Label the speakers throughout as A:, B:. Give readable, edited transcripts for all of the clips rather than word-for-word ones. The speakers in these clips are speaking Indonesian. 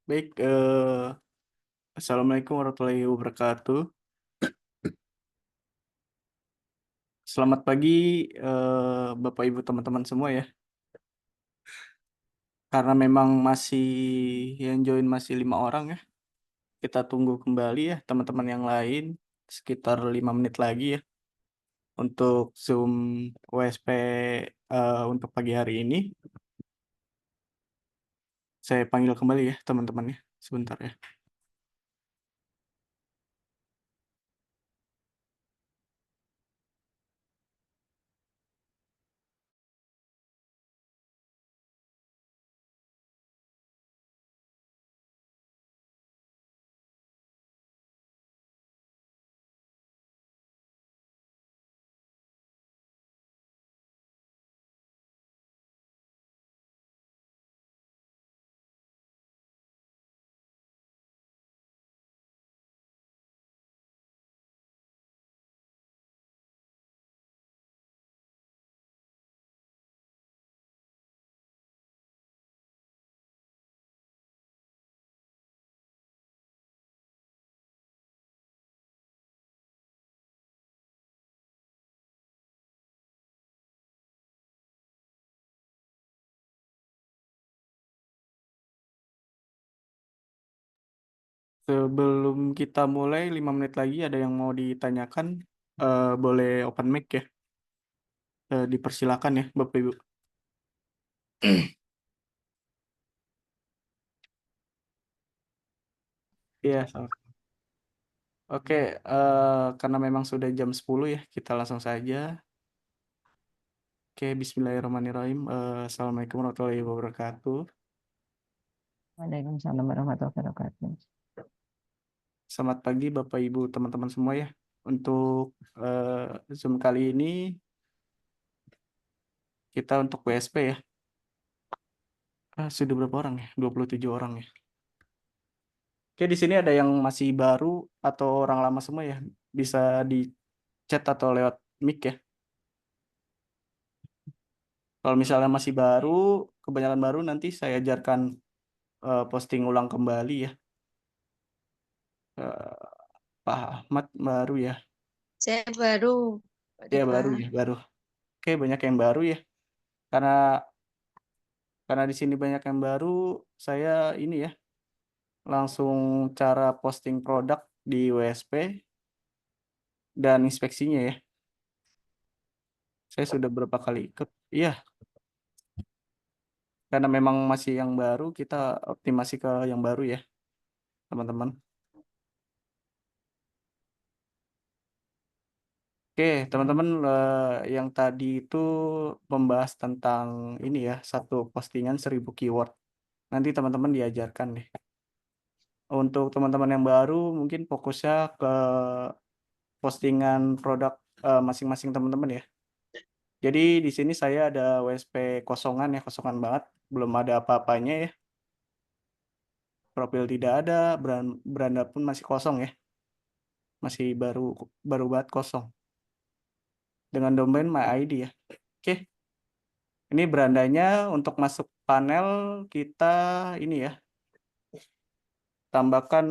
A: Baik, Assalamualaikum warahmatullahi wabarakatuh. Selamat pagi, Bapak Ibu teman-teman semua ya. Karena memang masih yang join masih 5 orang ya. Kita tunggu kembali ya teman-teman yang lain sekitar 5 menit lagi ya untuk Zoom WSP untuk pagi hari ini. Saya panggil kembali ya teman-teman ya, sebentar ya. Sebelum kita mulai 5 menit lagi ada yang mau ditanyakan, boleh open mic ya. Dipersilakan ya Bapak Ibu. Iya, oke, karena memang sudah jam 10 ya, kita langsung saja. Oke, bismillahirrahmanirrahim. Assalamualaikum warahmatullahi wabarakatuh.
B: Waalaikumsalam warahmatullahi wabarakatuh.
A: Selamat pagi Bapak Ibu teman-teman semua ya. Untuk Zoom kali ini kita untuk WSP ya. Sudah berapa orang ya? 27 orang ya. Oke, di sini ada yang masih baru atau orang lama semua ya. Bisa di chat atau lewat mic ya. Kalau misalnya masih baru, kebanyakan baru nanti saya ajarkan posting ulang kembali ya. Eh, Pak Ahmad baru ya.
B: Saya baru, Pak
A: Ya
B: Deka.
A: baru ya, baru. Oke, banyak yang baru ya. Karena karena di sini banyak yang baru, saya ini ya, langsung cara posting produk di WSP dan inspeksinya ya. Saya sudah berapa kali ikut. Iya, karena memang masih yang baru, kita optimasi ke yang baru ya, teman-teman. Oke, teman-teman, yang tadi itu membahas tentang ini ya, satu postingan 1000 keyword. Nanti teman-teman diajarkan deh. Untuk teman-teman yang baru, mungkin fokusnya ke postingan produk masing-masing teman-teman ya. Jadi di sini saya ada WSP kosongan ya, kosongan banget, belum ada apa-apanya ya. Profil tidak ada, beranda pun masih kosong ya, masih baru baru banget kosong. Dengan domain my ID ya. Oke, ini berandanya untuk masuk panel kita ini ya, tambahkan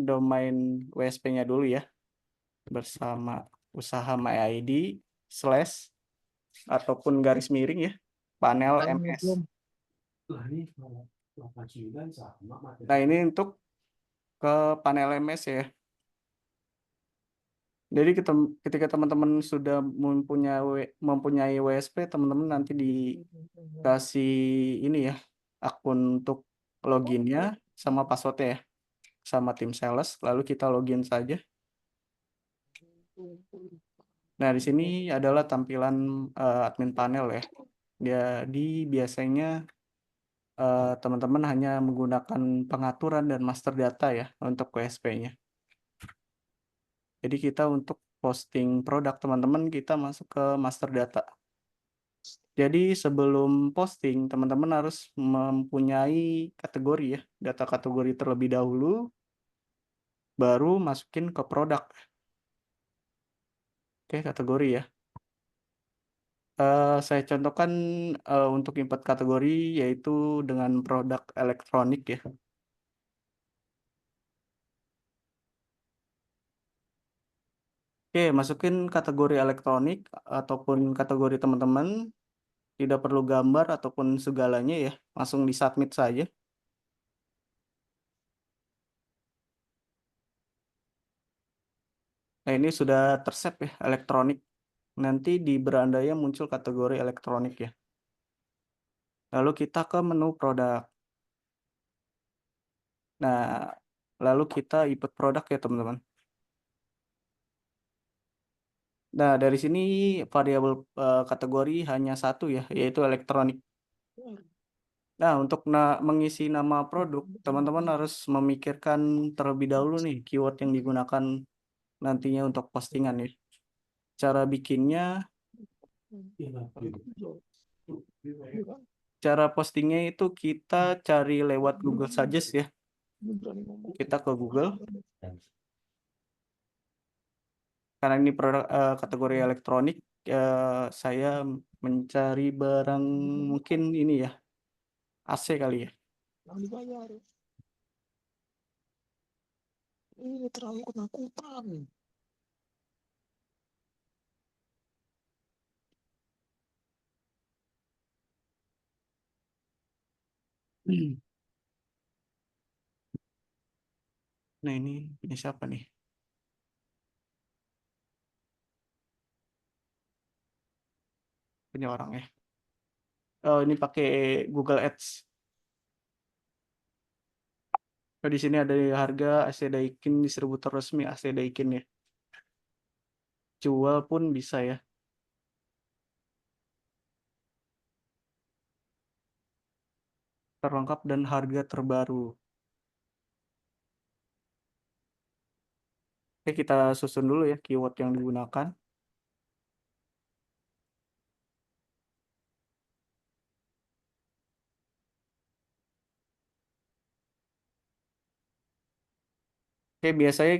A: domain WSP-nya dulu ya, bersama usaha my ID slash ataupun garis miring ya, panel MS. Nah, ini untuk ke panel MS ya. Jadi ketika teman-teman sudah mempunyai WSP, teman-teman nanti dikasih ini ya, akun untuk loginnya sama passwordnya ya, sama tim sales, lalu kita login saja. Nah, di sini adalah tampilan admin panel ya. Jadi biasanya teman-teman hanya menggunakan pengaturan dan master data ya untuk WSP-nya. Jadi kita untuk posting produk teman-teman, kita masuk ke master data. Jadi sebelum posting, teman-teman harus mempunyai kategori ya, data kategori terlebih dahulu, baru masukin ke produk. Oke, kategori ya. Saya contohkan, untuk input kategori yaitu dengan produk elektronik ya. Oke, masukin kategori elektronik ataupun kategori teman-teman, tidak perlu gambar ataupun segalanya ya, langsung di-submit saja. Nah, ini sudah ter-save ya, elektronik. Nanti di berandanya muncul kategori elektronik ya. Lalu kita ke menu produk. Nah, lalu kita input produk ya, teman-teman. Nah, dari sini variabel kategori hanya satu ya, yaitu elektronik. Nah, untuk mengisi nama produk, teman-teman harus memikirkan terlebih dahulu nih keyword yang digunakan nantinya untuk postingan ya. Cara bikinnya, cara postingnya itu kita cari lewat Google Suggest ya. Kita ke Google, karena ini produk kategori elektronik, saya mencari barang mungkin ini ya, AC kali ya.
B: Ini terlalu ketakutan.
A: Nah, ini siapa nih? Punya orang ya. Oh, ini pakai Google Ads. Oh, di sini ada harga AC Daikin distributor resmi AC Daikin ya. Jual pun bisa ya. Terlengkap dan harga terbaru. Oke, kita susun dulu ya keyword yang digunakan. Oke, biasanya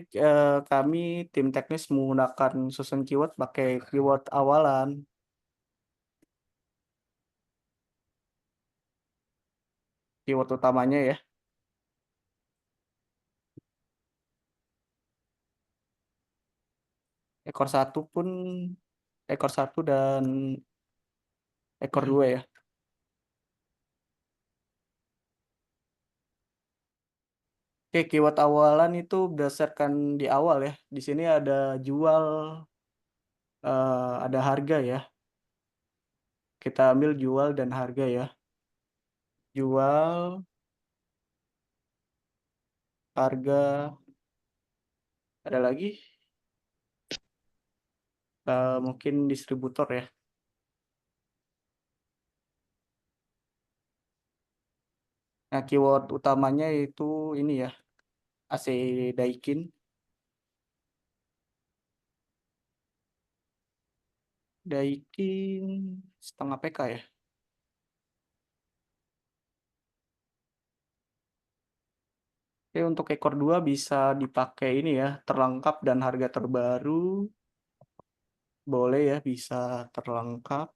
A: kami tim teknis menggunakan susun keyword pakai keyword awalan, keyword utamanya ya. Ekor satu pun, ekor satu dan ekor dua ya. Oke, keyword awalan itu berdasarkan di awal ya. Di sini ada jual, ada harga ya. Kita ambil jual dan harga ya. Jual, harga, ada lagi mungkin distributor ya. Nah, keyword utamanya itu ini ya, AC Daikin. Daikin setengah PK ya. Oke, untuk ekor 2 bisa dipakai ini ya, terlengkap dan harga terbaru. Boleh ya, bisa terlengkap.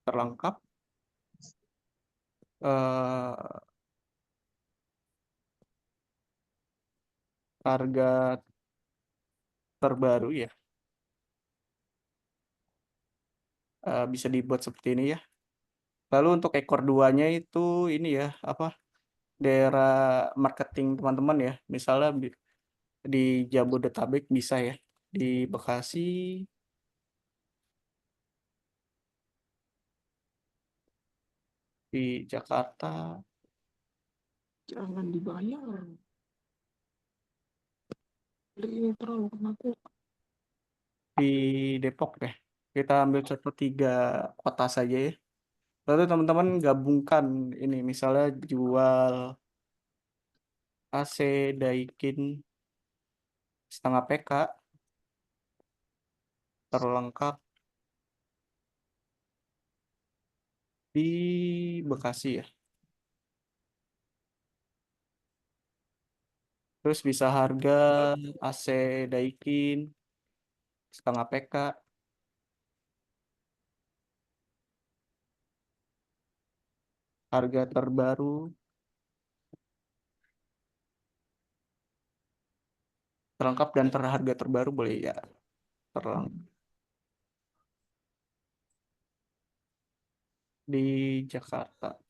A: Terlengkap. eh Harga terbaru ya. Bisa dibuat seperti ini ya. Lalu untuk ekor 2-nya itu ini ya, apa? Daerah marketing teman-teman ya. Misalnya di Jabodetabek bisa ya. Di Bekasi, di Jakarta,
B: Jangan dibayar. Ini terlalu ketakutan.
A: di Depok deh. Kita ambil contoh 3 kota saja ya. Lalu teman-teman gabungkan ini misalnya jual AC Daikin setengah PK terlengkap di Bekasi ya. Terus bisa harga AC Daikin setengah PK. Harga terbaru terlengkap dan harga terbaru boleh ya terlengkap di Jakarta.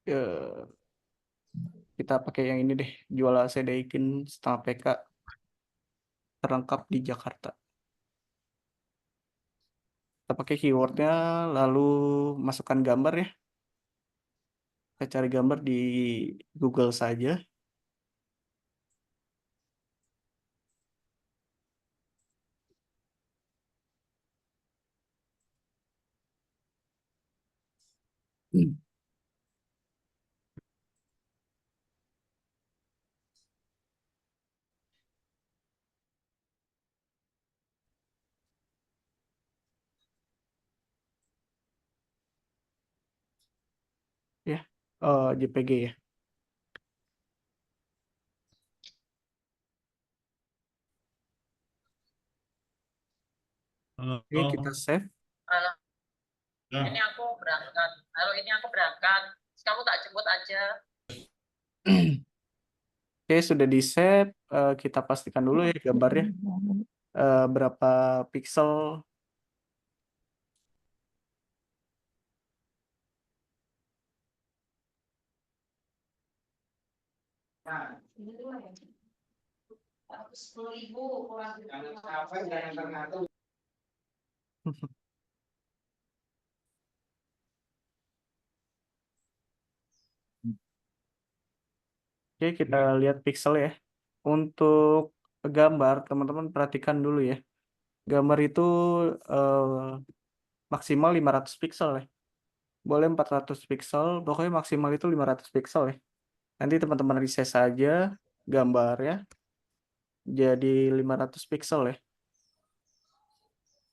A: Ya, kita pakai yang ini deh, jual AC Daikin setengah PK terlengkap di Jakarta. Kita pakai keywordnya, lalu masukkan gambar ya. Kita cari gambar di Google saja. Ya, JPG ya.
C: Halo.
A: Oke, kita save.
D: Halo,
C: Ya.
D: ini aku berangkat. Halo, ini aku berangkat. Kamu tak jemput aja.
A: Oke, sudah di save. Kita pastikan dulu ya gambarnya berapa pixel. Oke, kita lihat pixel ya. Untuk gambar, teman-teman perhatikan dulu ya. Gambar itu maksimal 500 pixel ya. Boleh 400 pixel, pokoknya maksimal itu 500 pixel ya. Nanti teman-teman resize saja gambarnya jadi 500 pixel ya.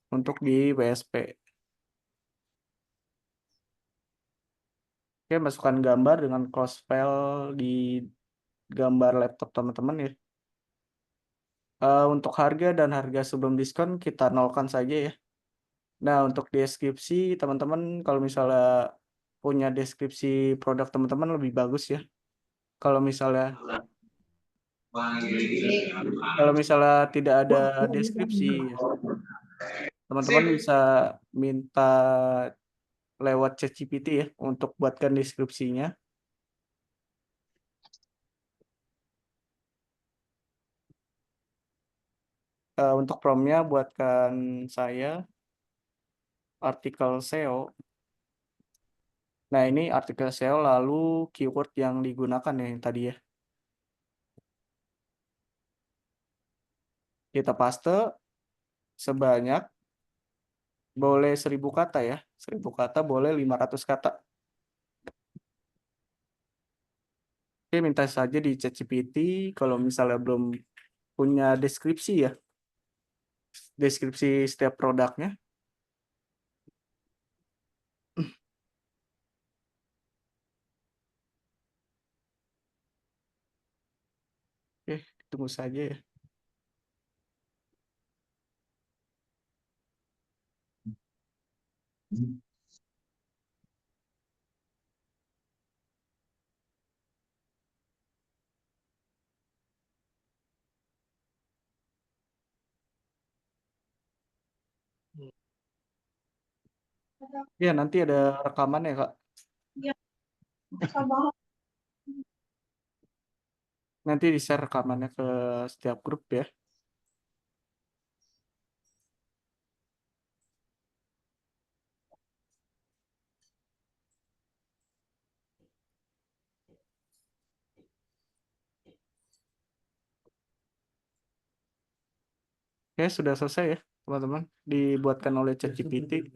A: Untuk di WSP. Oke, masukkan gambar dengan close file di gambar laptop teman-teman ya. Untuk harga dan harga sebelum diskon kita nolkan saja ya. Nah, untuk deskripsi teman-teman kalau misalnya punya deskripsi produk teman-teman lebih bagus ya. Kalau misalnya tidak ada deskripsi, teman-teman bisa minta lewat ChatGPT ya untuk buatkan deskripsinya. Untuk promptnya buatkan saya artikel SEO. Nah, ini artikel SEO lalu keyword yang digunakan ya yang tadi ya. Kita paste sebanyak boleh 1000 kata ya. 1000 kata boleh 500 kata. Oke, minta saja di ChatGPT kalau misalnya belum punya deskripsi ya. Deskripsi setiap produknya. Oke, tunggu saja ya. Ya, nanti ada rekaman ya, Kak. Nanti di-share rekamannya ke setiap grup ya. Ya, sudah selesai ya, teman-teman. Dibuatkan oleh ChatGPT.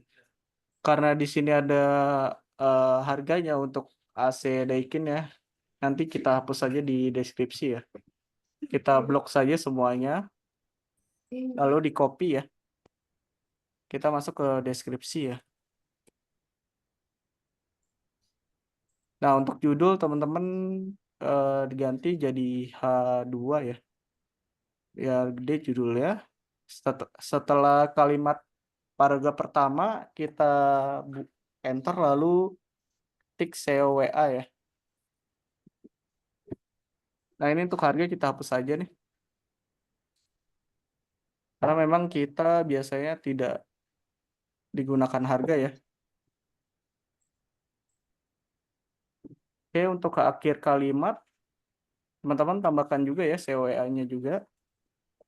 A: Karena di sini ada harganya untuk AC Daikin ya. Nanti kita hapus saja di deskripsi ya. Kita blok saja semuanya. Lalu di copy ya. Kita masuk ke deskripsi ya. Nah, untuk judul teman-teman diganti jadi H2 ya. Ya, gede judulnya. Setelah kalimat paragraf pertama kita enter lalu tik SEO WA ya. Nah, ini untuk harga kita hapus saja nih. Karena memang kita biasanya tidak digunakan harga ya. Oke, untuk ke akhir kalimat teman-teman tambahkan juga ya SEO WA-nya juga.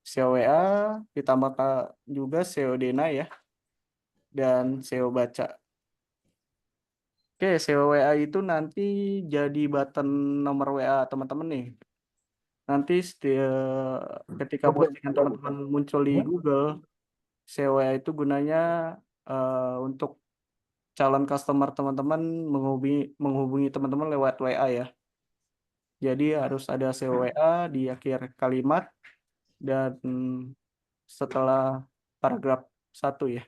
A: SEO WA ditambahkan juga SEO Dena ya. Dan SEO baca. Oke, SEO WA itu nanti jadi button nomor WA teman-teman nih. Nanti ketika postingan teman-teman muncul di Google, SEO WA itu gunanya untuk calon customer teman-teman menghubungi teman-teman lewat WA ya. Jadi harus ada SEO WA di akhir kalimat dan setelah paragraf 1 ya.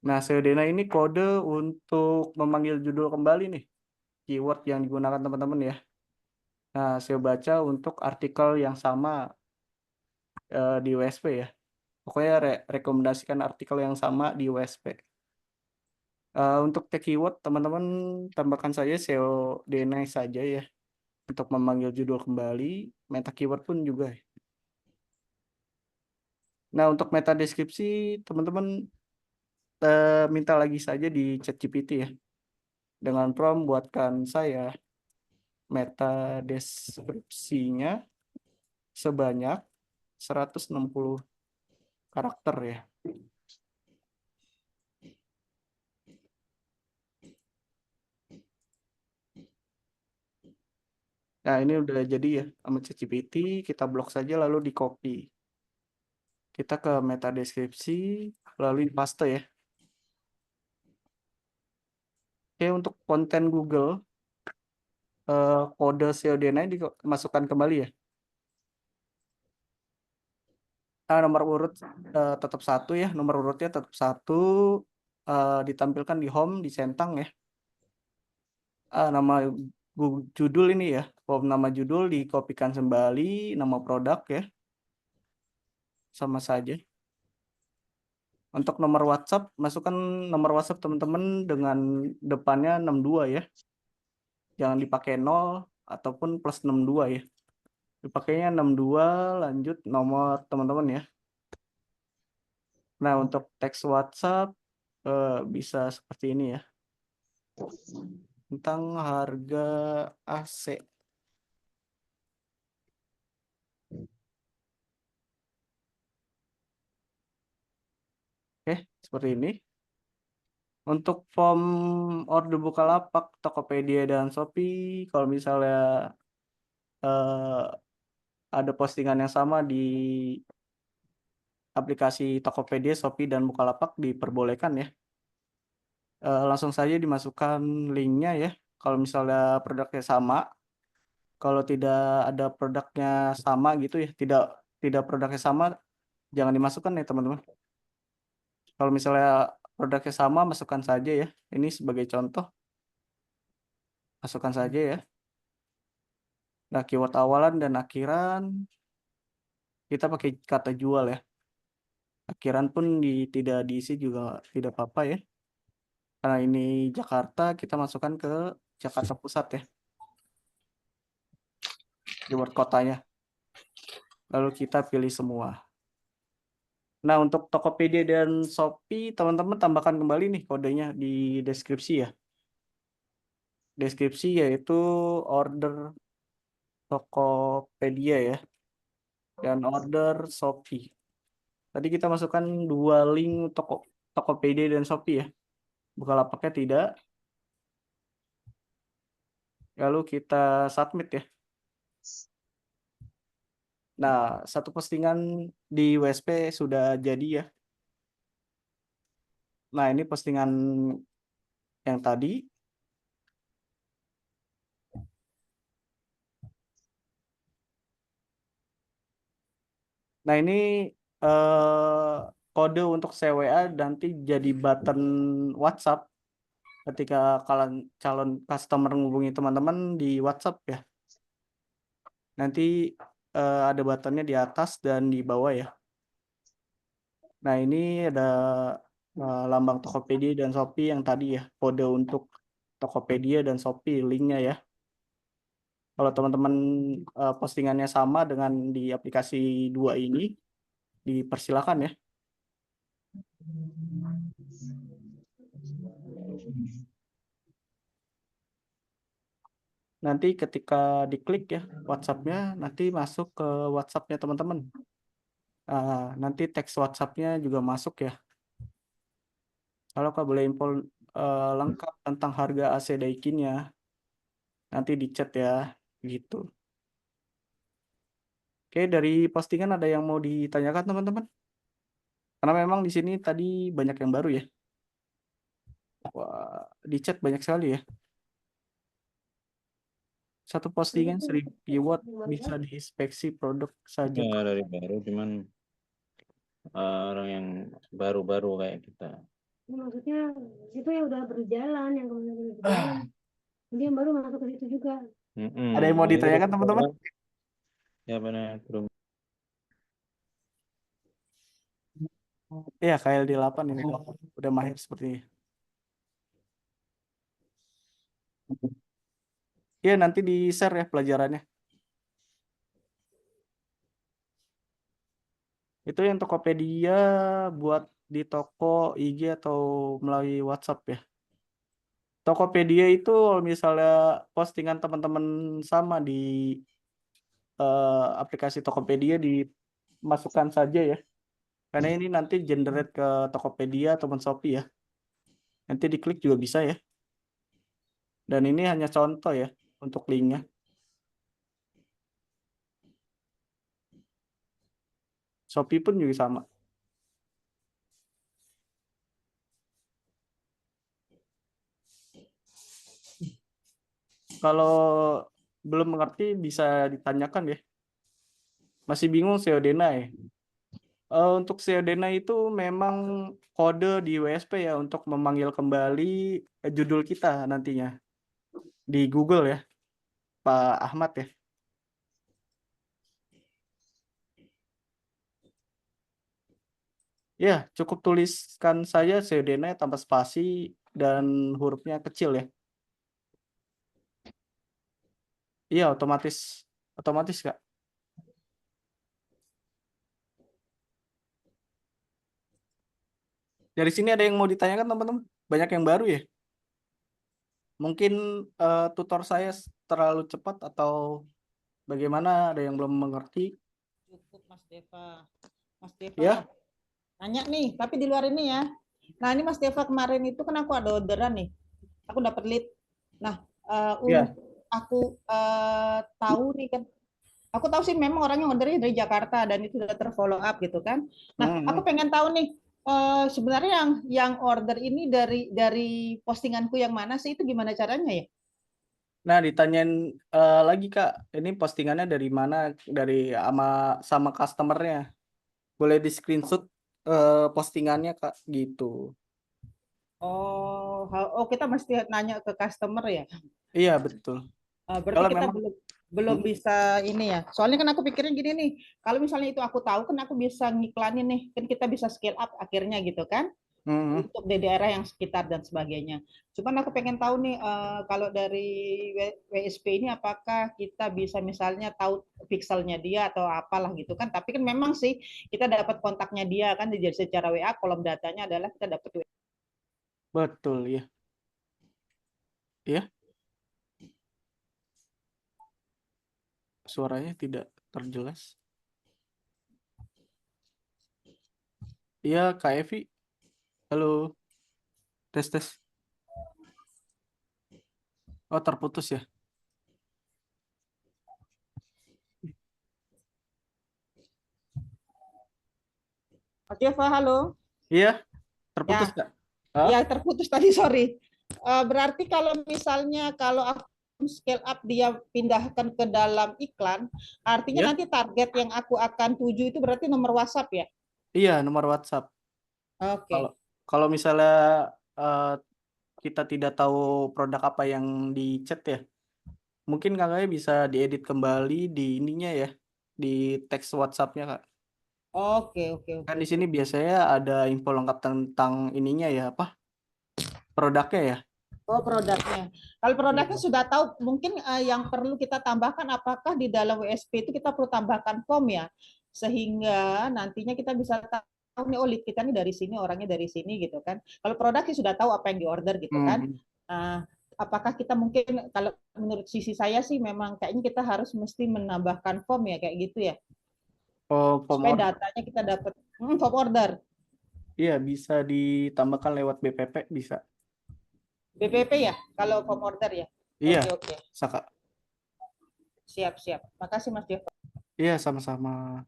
A: Nah, SEO Dena ini kode untuk memanggil judul kembali nih, keyword yang digunakan teman-teman ya. Nah, SEO baca untuk artikel yang sama di WSP ya. Pokoknya rekomendasikan artikel yang sama di WSP. Untuk tag keyword teman-teman tambahkan saja SEO Dena saja ya. Untuk memanggil judul kembali, meta keyword pun juga. Nah, untuk meta deskripsi teman-teman minta lagi saja di ChatGPT ya. Dengan prompt buatkan saya meta deskripsinya sebanyak 160 karakter ya. Nah, ini udah jadi ya sama ChatGPT, kita blok saja lalu di copy. Kita ke meta deskripsi lalu di paste ya. Oke, untuk konten Google kode SEO Dena dimasukkan kembali ya. Nomor urut tetap 1 ya, nomor urutnya tetap 1 ditampilkan di home dicentang ya. Nama judul ini ya, nama judul dikopikan kembali, nama produk ya, sama saja. Untuk nomor WhatsApp, masukkan nomor WhatsApp teman-teman dengan depannya 62 ya. Jangan dipakai 0 ataupun plus 62 ya. Dipakainya 62 lanjut nomor teman-teman ya. Nah, untuk teks WhatsApp bisa seperti ini ya. Tentang harga AC. Oke, seperti ini. Untuk form order Bukalapak, Tokopedia, dan Shopee, kalau misalnya ada postingan yang sama di aplikasi Tokopedia, Shopee, dan Bukalapak diperbolehkan ya. Langsung saja dimasukkan linknya ya. Kalau misalnya produknya sama, kalau tidak ada produknya sama gitu ya, tidak produknya sama, jangan dimasukkan ya teman-teman. Kalau misalnya produknya sama, masukkan saja ya. Ini sebagai contoh, masukkan saja ya. Nah, keyword awalan dan akhiran kita pakai kata jual ya. Akhiran pun tidak diisi juga tidak apa-apa ya. Karena ini Jakarta, kita masukkan ke Jakarta Pusat ya. Keyword kotanya. Lalu kita pilih semua. Nah, untuk Tokopedia dan Shopee, teman-teman tambahkan kembali nih kodenya di deskripsi ya. Deskripsi yaitu order Tokopedia ya. Dan order Shopee. Tadi kita masukkan 2 link Tokopedia dan Shopee ya. Bukalapaknya tidak. Lalu kita submit ya. Nah, satu postingan di WSP sudah jadi ya. Nah, ini postingan yang tadi. Nah, ini kode untuk CWA nanti jadi button WhatsApp ketika kalian calon customer menghubungi teman-teman di WhatsApp ya. Nanti ada buttonnya di atas dan di bawah ya. Nah, ini ada lambang Tokopedia dan Shopee yang tadi ya, kode untuk Tokopedia dan Shopee linknya ya. Kalau teman-teman postingannya sama dengan di aplikasi dua ini, dipersilakan ya. Nanti ketika diklik ya WhatsApp-nya, nanti masuk ke WhatsApp-nya teman-teman. Nanti teks WhatsApp-nya juga masuk ya. Kalau Kak boleh info lengkap tentang harga AC Daikin-nya, nanti di chat ya, gitu. Oke, dari postingan ada yang mau ditanyakan teman-teman? Karena memang di sini tadi banyak yang baru ya. Wah, di chat banyak sekali ya. Satu postingan 1000 keyword bisa diinspeksi produk saja.
C: Ya dari baru, cuman orang yang baru-baru kayak kita.
E: Maksudnya itu yang udah berjalan, yang kemudian udah berjalan, dia baru masuk ke situ juga.
A: Ada yang mau ditanyakan teman-teman?
C: Ya benar, belum.
A: Iya, KLD8 ini udah mahir sepertinya. Iya, nanti di-share ya pelajarannya. Itu yang Tokopedia buat di toko IG atau melalui WhatsApp ya. Tokopedia itu kalau misalnya postingan teman-teman sama di aplikasi Tokopedia dimasukkan saja ya. Karena ini nanti generate ke Tokopedia atau Shopee ya. Nanti diklik juga bisa ya. Dan ini hanya contoh ya untuk linknya. Shopee pun juga sama. Kalau belum mengerti bisa ditanyakan ya. Masih bingung SEO Denai? Untuk SEO Denai itu memang kode di WSP ya untuk memanggil kembali judul kita nantinya di Google ya, Pak Ahmad ya. Ya, cukup tuliskan saja SEO Denai tanpa spasi dan hurufnya kecil ya. Iya, otomatis Kak. Dari sini ada yang mau ditanyakan teman-teman? Banyak yang baru ya? Mungkin tutor saya terlalu cepat atau bagaimana, ada yang belum mengerti?
F: Cukup Mas Deva. Mas Deva,
A: Ya.
F: nanya nih, tapi di luar ini ya. Nah ini Mas Deva kemarin itu kan aku ada orderan nih. Aku dapat lead. Nah,
A: Ya.
F: aku tahu nih kan. Aku tahu sih memang orangnya ordernya dari Jakarta dan itu sudah terfollow up gitu kan. Nah, aku pengen tahu nih sebenarnya yang order ini dari postinganku yang mana sih, itu gimana caranya ya?
A: Nah, ditanyain lagi Kak, ini postingannya dari mana? Dari sama customernya. Boleh di screenshot postingannya Kak, gitu.
F: Oh, kita mesti nanya ke customer ya?
A: Iya, betul.
F: Berarti
A: Kalau
F: kita
A: memang
F: belum bisa ini ya. Soalnya kan aku pikirin gini nih, kalau misalnya itu aku tahu kan aku bisa ngiklanin nih, kan kita bisa scale up akhirnya gitu kan, untuk di daerah yang sekitar dan sebagainya. Cuman aku pengen tahu nih, kalau dari WSP ini apakah kita bisa misalnya tahu pixelnya dia atau apalah gitu kan. Tapi kan memang sih kita dapat kontaknya dia kan, jadi secara WA kolom datanya adalah kita dapat WA.
A: betul ya. Ya. Suaranya tidak terjelas. Iya, Kak Evi. Halo. Tes. Oh, terputus ya.
F: Oke, Eva, halo.
A: Iya, terputus Kak.
F: Ya, terputus tadi, sorry. Berarti kalau misalnya kalau aku scale up dia pindahkan ke dalam iklan, artinya nanti target yang aku akan tuju itu berarti nomor WhatsApp ya?
A: Iya, nomor WhatsApp.
F: Oke.
A: Kalau misalnya kita tidak tahu produk apa yang di chat ya, mungkin kakaknya bisa diedit kembali di ininya ya, di teks WhatsApp-nya Kak.
F: Oke, oke,
A: Kan
F: oke.
A: di sini biasanya ada info lengkap tentang ininya ya, apa produknya ya.
F: Oh, produknya. Kalau produknya sudah tahu, mungkin yang perlu kita tambahkan apakah di dalam WSP itu kita perlu tambahkan form ya, sehingga nantinya kita bisa tahu nih, oh lead kita nih dari sini, orangnya dari sini gitu kan. Kalau produk sih sudah tahu apa yang diorder gitu kan. Apakah kita mungkin, kalau menurut sisi saya sih memang kayaknya kita harus mesti menambahkan form ya kayak gitu ya,
A: Oh, form
F: supaya
A: order.
F: datanya kita dapat form order.
A: Iya, bisa ditambahkan lewat BPP bisa.
F: BPP ya, kalau form order ya.
A: Iya,
F: Oke, oke.
A: bisa Kak.
F: Siap, siap. Makasih Mas Devo.
A: Iya, sama-sama.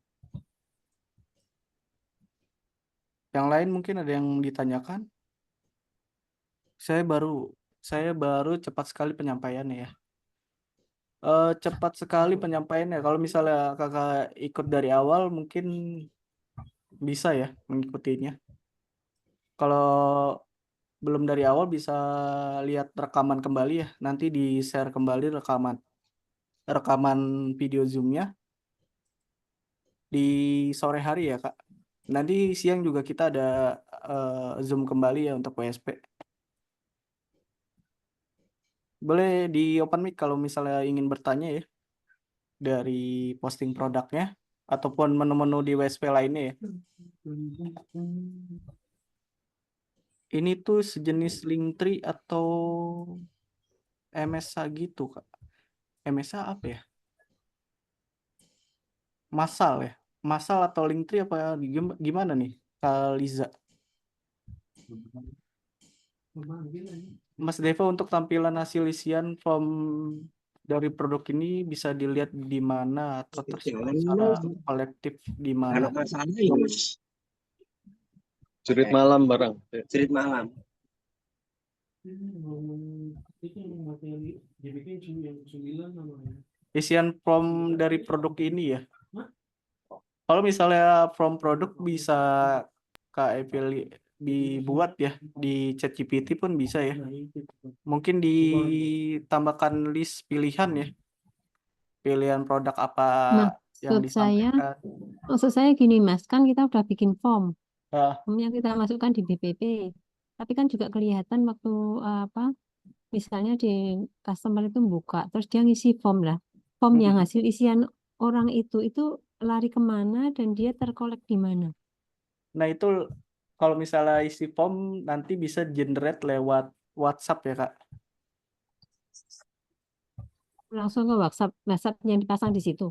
A: Yang lain mungkin ada yang ditanyakan? Saya baru cepat sekali penyampaiannya ya. Cepat sekali penyampaiannya. Kalau misalnya kakak ikut dari awal mungkin bisa ya mengikutinya. Kalau belum dari awal bisa lihat rekaman kembali ya. Nanti di-share kembali rekaman video Zoom-nya di sore hari ya Kak. Nanti siang juga kita ada Zoom kembali ya untuk WSP. Boleh di open mic kalau misalnya ingin bertanya ya dari posting produknya ataupun menu-menu di WSP lainnya ya. Ini tuh sejenis Linktree atau MSA gitu Kak. MSA apa ya? Masal ya? Masal atau Linktree apa gimana nih Kak Liza? Mas Deva, untuk tampilan hasil isian form dari produk ini bisa dilihat di mana atau tersebar secara kolektif di mana?
G: Jurit malam barang.
H: Jurit malam.
A: Isian form dari produk ini ya. Kalau misalnya form produk bisa Kak Evil dibuat ya di ChatGPT pun bisa ya. Mungkin ditambahkan list pilihan ya. Pilihan produk apa yang disampaikan.
I: Maksud saya gini Mas, kan kita udah bikin form.
A: Ah.
I: Form yang kita masukkan di BPP. Tapi kan juga kelihatan waktu misalnya di customer itu buka, terus dia ngisi form lah. Form yang hasil isian orang itu lari kemana dan dia terkolek di mana? Nah
A: itu kalau misalnya isi form nanti bisa generate lewat WhatsApp ya Kak?
I: Langsung ke WhatsApp yang dipasang di situ?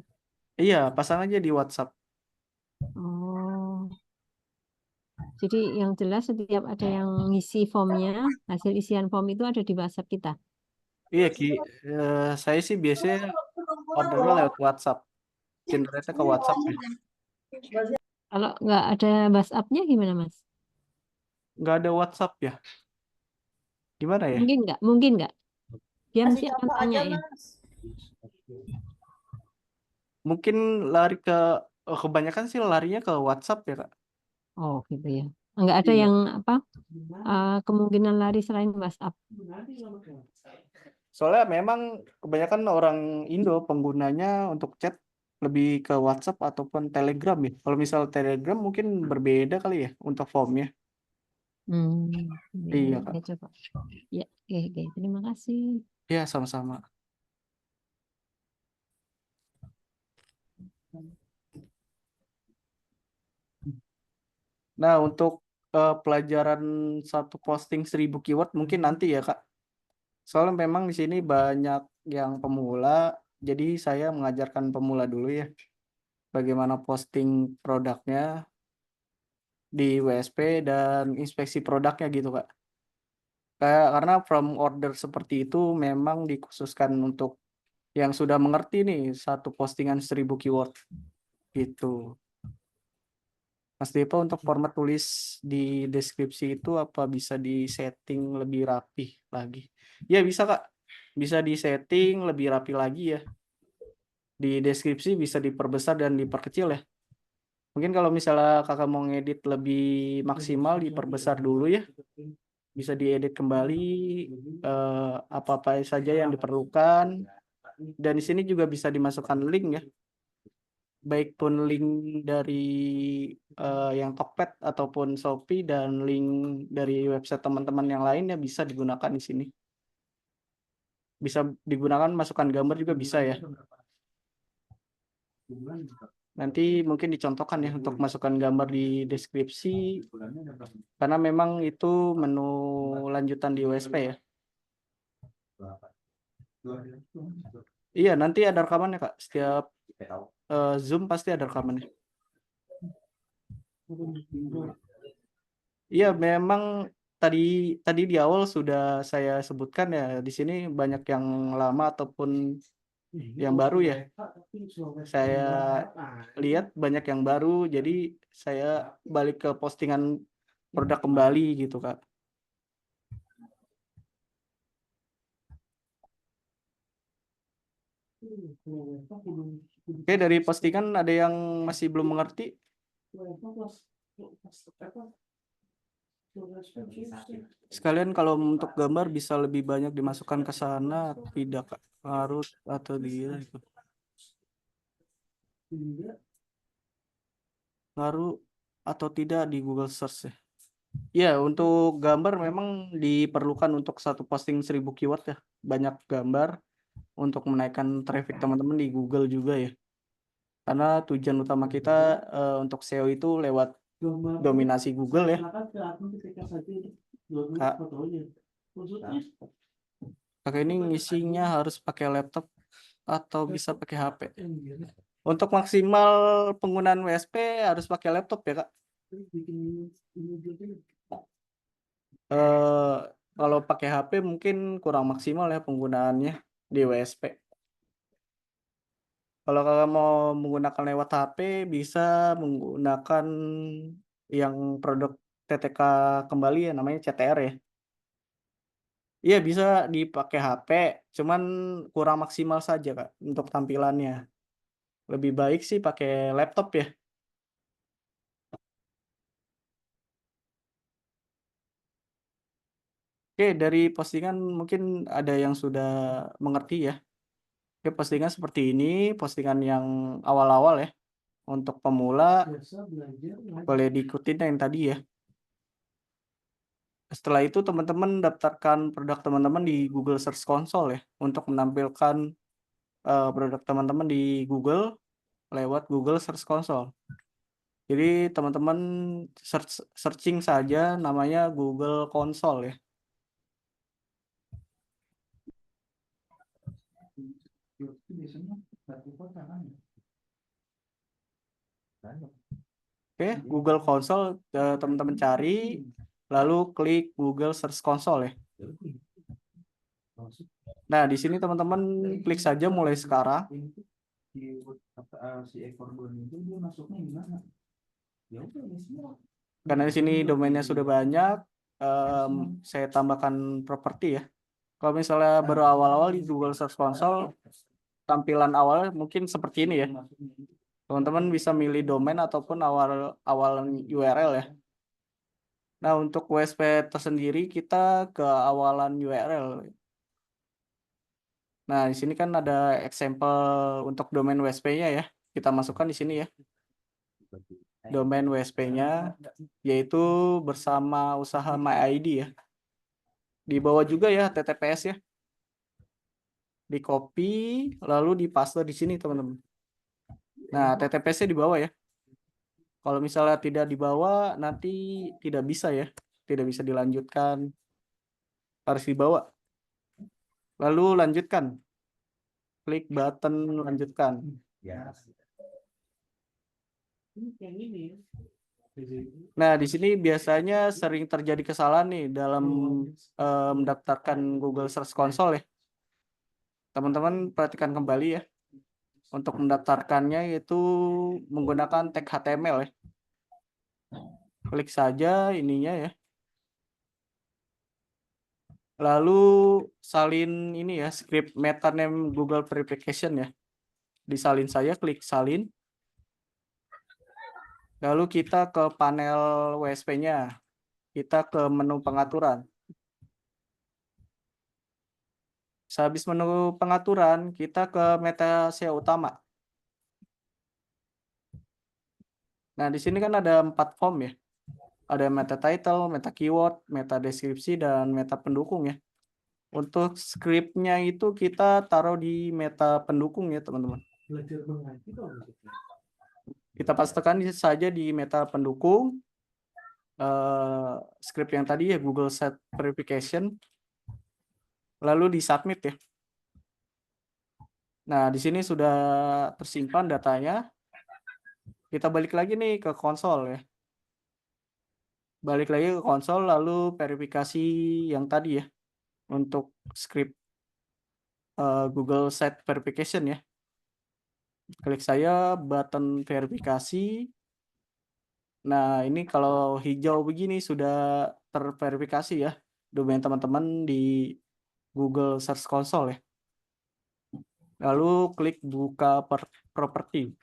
A: Iya, pasang aja di WhatsApp.
I: Oh, jadi yang jelas setiap ada yang ngisi formnya, hasil isian form itu ada di WhatsApp kita?
A: Iya saya sih biasanya ordernya lewat WhatsApp. Generate ke WhatsApp ya.
I: Kalau nggak ada WhatsApp-nya gimana Mas?
A: Nggak ada WhatsApp ya? Gimana ya?
I: Mungkin nggak? Dia mesti akan tanya ya.
A: Mungkin lari kebanyakan sih larinya ke WhatsApp ya Kak.
I: Oh gitu ya. Nggak ada yang kemungkinan lari selain WhatsApp.
A: Soalnya memang kebanyakan orang Indo penggunanya untuk chat lebih ke WhatsApp ataupun Telegram ya. Kalau misal Telegram mungkin berbeda kali ya untuk formnya. Iya Kak.
I: Ya, coba. Ya, oke. Terima kasih.
A: Ya, sama-sama. Nah, untuk pelajaran satu posting 1000 keyword mungkin nanti ya Kak. Soalnya memang di sini banyak yang pemula, jadi saya mengajarkan pemula dulu ya. Bagaimana posting produknya di WSP dan inspeksi produknya gitu Kak. Karena from order seperti itu memang dikhususkan untuk yang sudah mengerti nih satu postingan 1000 keyword gitu. Mas Depa, untuk format tulis di deskripsi itu apa bisa disetting lebih rapi lagi? Ya bisa Kak, bisa disetting lebih rapi lagi ya. Di deskripsi bisa diperbesar dan diperkecil ya. Mungkin kalau misalnya kakak mau ngedit lebih maksimal diperbesar dulu ya. bisa diedit kembali apa-apa saja yang diperlukan. Dan di sini juga bisa dimasukkan link ya, baik pun link dari yang Tokped ataupun Shopee dan link dari website teman-teman yang lainnya bisa digunakan di sini. Bisa digunakan masukkan gambar juga bisa ya. Nanti mungkin dicontohkan ya untuk masukkan gambar di deskripsi, karena memang itu menu lanjutan di WSP ya. Iya, nanti ada rekamannya Kak. Setiap Zoom pasti ada rekamannya. Iya, memang tadi di awal sudah saya sebutkan ya, di sini banyak yang lama ataupun yang baru ya. Saya lihat banyak yang baru, jadi saya balik ke postingan produk kembali gitu Kak. Oke, dari postingan ada yang masih belum mengerti? Sekalian kalau untuk gambar bisa lebih banyak dimasukkan ke sana, tidak Kak? Harus atau tidak itu? Ngaruh atau tidak di Google Search ya? Ya, untuk gambar memang diperlukan untuk satu posting 1000 keyword ya. Banyak gambar untuk menaikkan traffic teman-teman di Google juga ya. Karena tujuan utama kita untuk SEO itu lewat dominasi Google ya. Kak, Kakak ini ngisinya harus pakai laptop atau bisa pakai HP. Untuk maksimal penggunaan WSP harus pakai laptop ya Kak. Kalau pakai HP mungkin kurang maksimal ya penggunaannya di WSP. Kalau kakak mau menggunakan lewat HP bisa menggunakan yang produk TTK kembali ya, namanya CTR ya. Iya bisa dipakai HP, cuman kurang maksimal saja Kak untuk tampilannya. Lebih baik sih pakai laptop ya. Oke, dari postingan mungkin ada yang sudah mengerti ya. Oke, postingan seperti ini, postingan yang awal-awal ya. Untuk pemula boleh diikutin yang tadi ya. Setelah itu teman-teman daftarkan produk teman-teman di Google Search Console ya, untuk menampilkan produk teman-teman di Google lewat Google Search Console. Jadi teman-teman searching saja namanya Google Console ya. Oke, Google Console teman-teman cari, lalu klik Google Search Console ya. Nah, di sini teman-teman klik saja mulai sekarang. Karena di sini domainnya sudah banyak, saya tambahkan properti ya. Kalau misalnya baru awal-awal di Google Search Console, tampilan awal mungkin seperti ini ya. Teman-teman bisa milih domain ataupun awal URL ya. Nah, untuk WSP tersendiri kita ke awalan URL. Nah, di sini kan ada example untuk domain WSP-nya ya. Kita masukkan di sini ya. Domain WSP-nya yaitu bersama usaha MyID ya. Di bawah juga ya TTPS ya. Di copy lalu dipaste di sini teman-teman. Nah, TTPS-nya di bawah ya. Kalau misalnya tidak di bawah nanti tidak bisa ya. Tidak bisa dilanjutkan. Harus di bawah. Lalu lanjutkan. Klik button lanjutkan. Nah, di sini biasanya sering terjadi kesalahan nih dalam mendaftarkan Google Search Console ya. Teman-teman perhatikan kembali ya. Untuk mendaftarkannya itu menggunakan tag HTML ya. Klik saja ininya ya. Lalu salin ini ya, script meta name Google Verification ya. Disalin saja, klik salin. Lalu kita ke panel WSP-nya. Kita ke menu pengaturan. Sehabis menu pengaturan, kita ke meta SEO utama. Nah, di sini kan ada 4 form ya. Ada meta title, meta keyword, meta deskripsi, dan meta pendukung ya. Untuk scriptnya itu kita taruh di meta pendukung ya, teman-teman. Kita pastekan saja di meta pendukung. Script yang tadi ya, Google Set Verification. Lalu di submit ya. Nah, di sini sudah tersimpan datanya. Kita balik lagi nih ke konsol ya. Balik lagi ke konsol, lalu verifikasi yang tadi ya. Untuk script Google Set Verification ya. Klik saya button verifikasi. Nah, ini kalau hijau begini sudah terverifikasi ya. Domain teman-teman di Google Search Console ya. Lalu klik buka properti.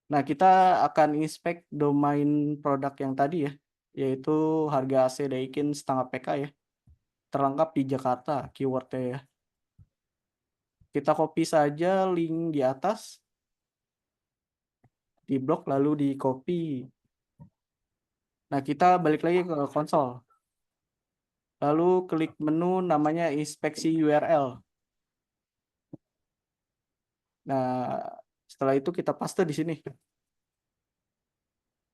A: Nah, kita akan inspect domain produk yang tadi ya, yaitu harga AC Daikin setengah PK ya. Terlengkap di Jakarta keywordnya ya. Kita copy saja link di atas. Di blok lalu di copy. Nah, kita balik lagi ke konsol. Lalu klik menu namanya inspeksi URL. Nah, setelah itu kita paste di sini.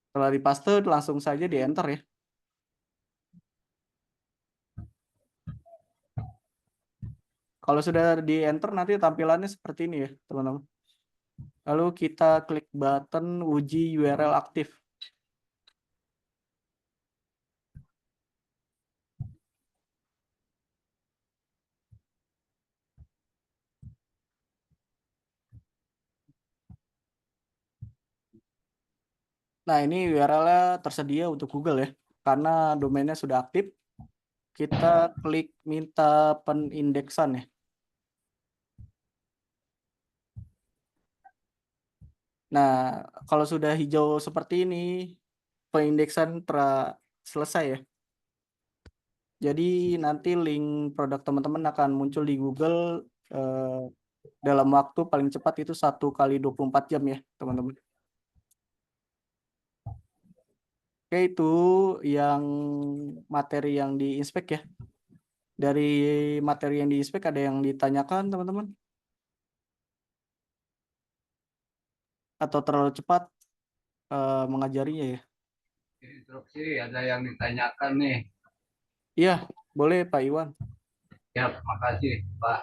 A: Setelah dipaste langsung saja di enter ya. Kalau sudah di enter nanti tampilannya seperti ini ya, teman-teman. Lalu kita klik button uji URL aktif. Nah, ini URL-nya tersedia untuk Google ya. Karena domainnya sudah aktif, kita klik minta penindeksan ya. Nah, kalau sudah hijau seperti ini, penindeksan telah selesai ya. Jadi nanti link produk teman-teman akan muncul di Google dalam waktu paling cepat itu 1 kali 24 jam ya, teman-teman. Oke, itu yang materi yang diinspek ya. Dari materi yang diinspek ada yang ditanyakan, teman-teman? Atau terlalu cepat mengajarinya ya?
H: Instruksi ada yang ditanyakan nih.
A: Iya, boleh Pak Iwan.
H: Ya, makasih Pak.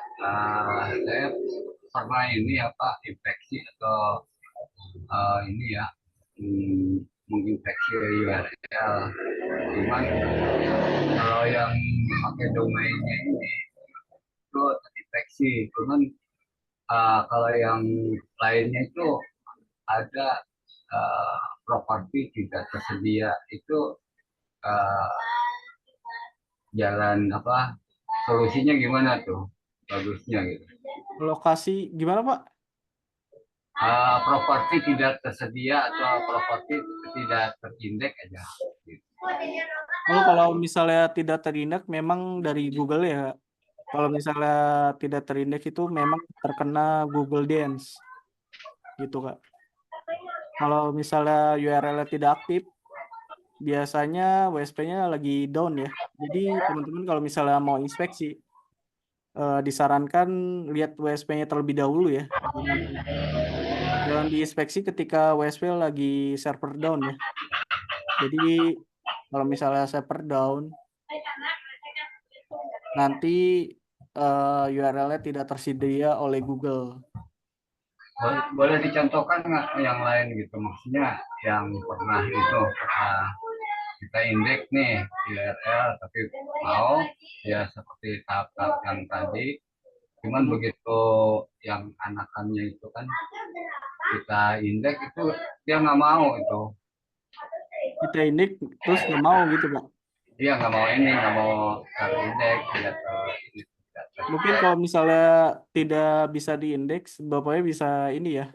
H: Saya pernah ini ya Pak, infeksi atau ini ya, menginfeksi URL. Cuman kalau yang pakai domainnya ini itu terinfeksi. Cuman kalau yang lainnya itu ada properti tidak tersedia, itu jalan apa, solusinya gimana tuh bagusnya gitu?
A: Lokasi gimana Pak?
H: Properti tidak tersedia atau properti tidak terindeks aja gitu.
A: Oh, kalau misalnya tidak terindeks memang dari Google ya. Kalau misalnya tidak terindeks itu memang terkena Google Dance gitu Kak. Kalau misalnya URL-nya tidak aktif, biasanya WSP-nya lagi down ya. Jadi teman-teman kalau misalnya mau inspeksi, disarankan lihat WSP-nya terlebih dahulu ya. Jangan diinspeksi ketika WSP lagi server down ya. Jadi kalau misalnya server down, nanti URL-nya tidak tersedia oleh Google.
H: Boleh dicontohkan nggak yang lain gitu? Maksudnya yang pernah itu kita indeks nih URL tapi mau ya seperti tahap-tahap yang tadi, cuman begitu yang anakannya itu kan kita indeks itu dia nggak mau itu.
A: Kita indeks terus nggak mau gitu Pak?
H: Iya nggak mau ini, nggak mau terindeks atau ini.
A: Mungkin kalau misalnya tidak bisa diindeks, Bapaknya bisa ini ya,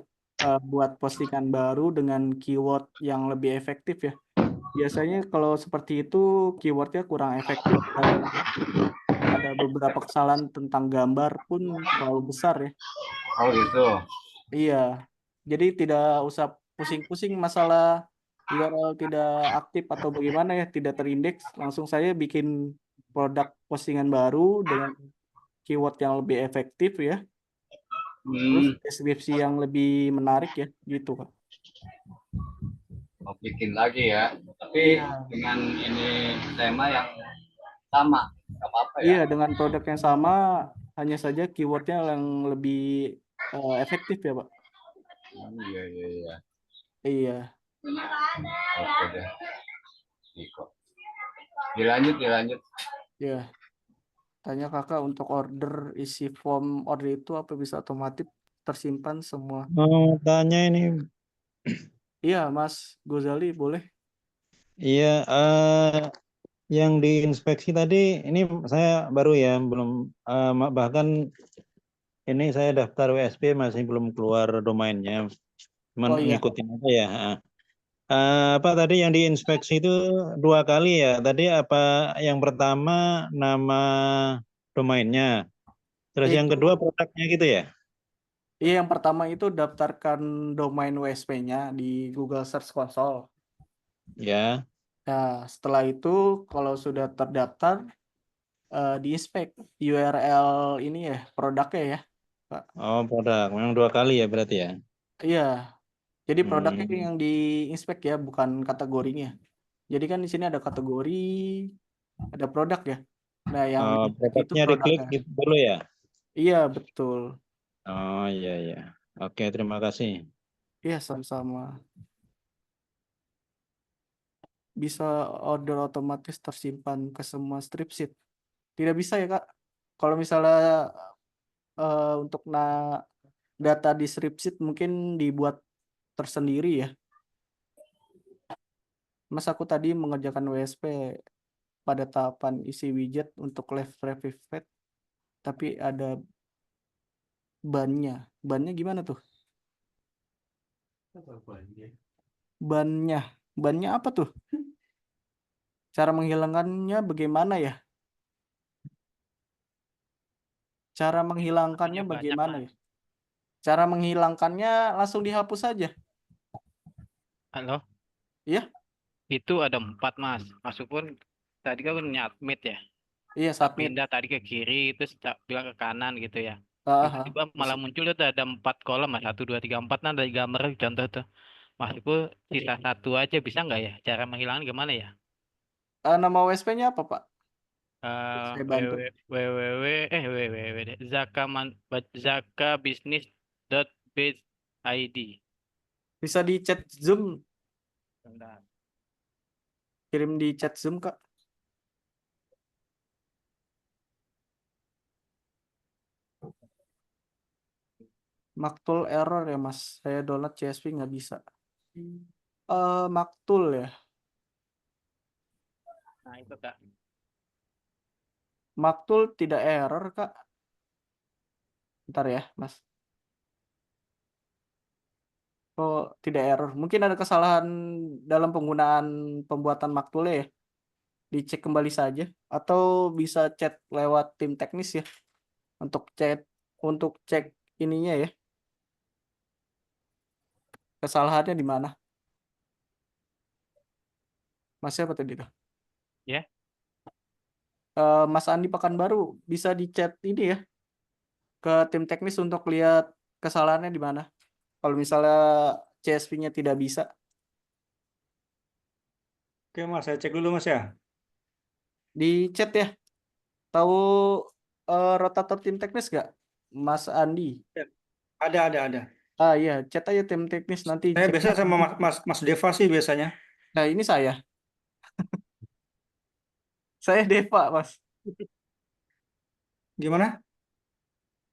A: buat postingan baru dengan keyword yang lebih efektif ya. Biasanya kalau seperti itu keywordnya kurang efektif dan ada beberapa kesalahan tentang gambar pun terlalu besar ya.
H: Oh gitu.
A: Iya, jadi tidak usah pusing-pusing masalah URL tidak aktif atau bagaimana ya, tidak terindeks. Langsung saya bikin produk postingan baru dengan keyword yang lebih efektif ya, terus deskripsi yang lebih menarik ya, gitu Kak.
H: Mau bikin lagi ya. Tapi
A: Iya.
H: dengan ini tema yang sama, nggak apa-apa ya.
A: Iya, dengan produk yang sama, hanya saja keywordnya yang lebih efektif ya Pak.
H: Iya, iya, iya.
A: Iya.
H: Oke deh. Iko. Dilanjut.
A: Ya, tanya kakak untuk order isi form order itu apa bisa otomatis tersimpan semua?
C: Mau tanya ini,
A: Iya, Mas Gozali boleh.
C: iya, yang diinspeksi tadi, ini saya baru ya, belum, bahkan ini saya daftar WSP masih belum keluar domainnya, cuman
A: Oh iya,
C: ngikutin aja ya. Apa tadi yang diinspeksi itu 2 kali ya? Tadi apa yang pertama nama domainnya, terus yang
A: itu
C: kedua produknya gitu ya?
A: iya yang pertama itu daftarkan domain WSP-nya di Google Search Console.
C: Ya.
A: Nah, setelah itu kalau sudah terdaftar diinspek URL ini ya, produknya ya, Pak.
C: Oh, produk. Memang 2 kali ya berarti ya?
A: Iya, jadi produknya
C: Hmm.
A: yang diinspek ya, bukan kategorinya. Jadi kan di sini ada kategori, ada produk ya. Nah, yang
C: Oh,
A: diinspek itu
C: produknya diklik
A: produknya.
C: gitu dulu ya?
A: Iya, betul.
C: Oh, iya, iya. Oke, terima kasih.
A: Iya, sama-sama. Bisa order otomatis tersimpan ke semua strip sheet. Tidak bisa ya, Kak. Kalau misalnya untuk data di strip sheet mungkin dibuat tersendiri ya. Mas aku tadi mengerjakan WSP pada tahapan isi widget untuk left private, tapi ada bannya. Bannya gimana tuh? Bannya apa tuh? Cara menghilangkannya bagaimana ya? Cara menghilangkannya bagaimana ya? Cara menghilangkannya langsung dihapus saja.
J: Halo,
A: Iya?
J: itu ada 4 Mas. Meskipun tadi kan nyadmit ya.
A: Iya,
J: Tak
A: submit.
J: pindah tadi ke kiri, terus tak bilang ke kanan gitu ya.
A: Ah.
J: Tiba-tiba malah muncul itu ada 4 kolom, Mas. 1, 2, 3, 4. Nah, dari gambar contoh tuh. Mas itu sisa 1 aja bisa nggak ya? Cara menghilangkan gimana ya?
A: Nama WSP-nya apa, Pak?
J: Eh
A: Saya bantu.
J: zakabisnis.biz.id.
A: Bisa di chat Zoom,
J: Bentar.
A: kirim di chat Zoom, Kak. Maktul error ya, Mas. Saya download CSV nggak bisa. Maktul ya.
J: Nah, itu Kak.
A: Maktul tidak error, Kak. Bentar ya, Mas. Oh, tidak error. Mungkin ada kesalahan dalam penggunaan pembuatan maktulnya ya. Dicek kembali saja. Atau bisa chat lewat tim teknis ya. Untuk cek ininya ya. Kesalahannya di mana? Mas siapa tadi tuh?
J: Ya.
A: Mas Andi Pekanbaru bisa di chat ini ya. Ke tim teknis untuk lihat kesalahannya di mana. Kalau misalnya CSV-nya tidak bisa.
K: Oke Mas, saya cek dulu Mas ya.
A: Di chat ya. Tahu rotator tim teknis nggak? Mas Andi.
K: Ada.
A: Ah iya, chat aja tim teknis nanti.
K: Saya
A: cek.
K: biasa sama Mas Deva sih biasanya.
A: Nah ini saya. Saya Deva, Mas.
K: Gimana?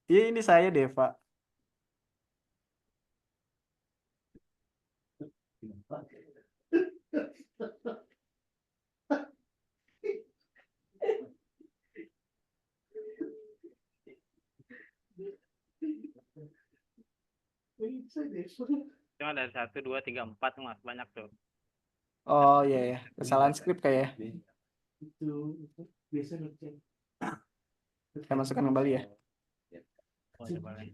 A: Iya ini saya Deva.
J: Cuma ada 1, 2, 3, 4 Mas. Banyak tuh.
A: Oh iya ya, kesalahan skrip kayak. Itu biasa ngecek. Saya masukkan kembali ya.
J: Boleh, boleh.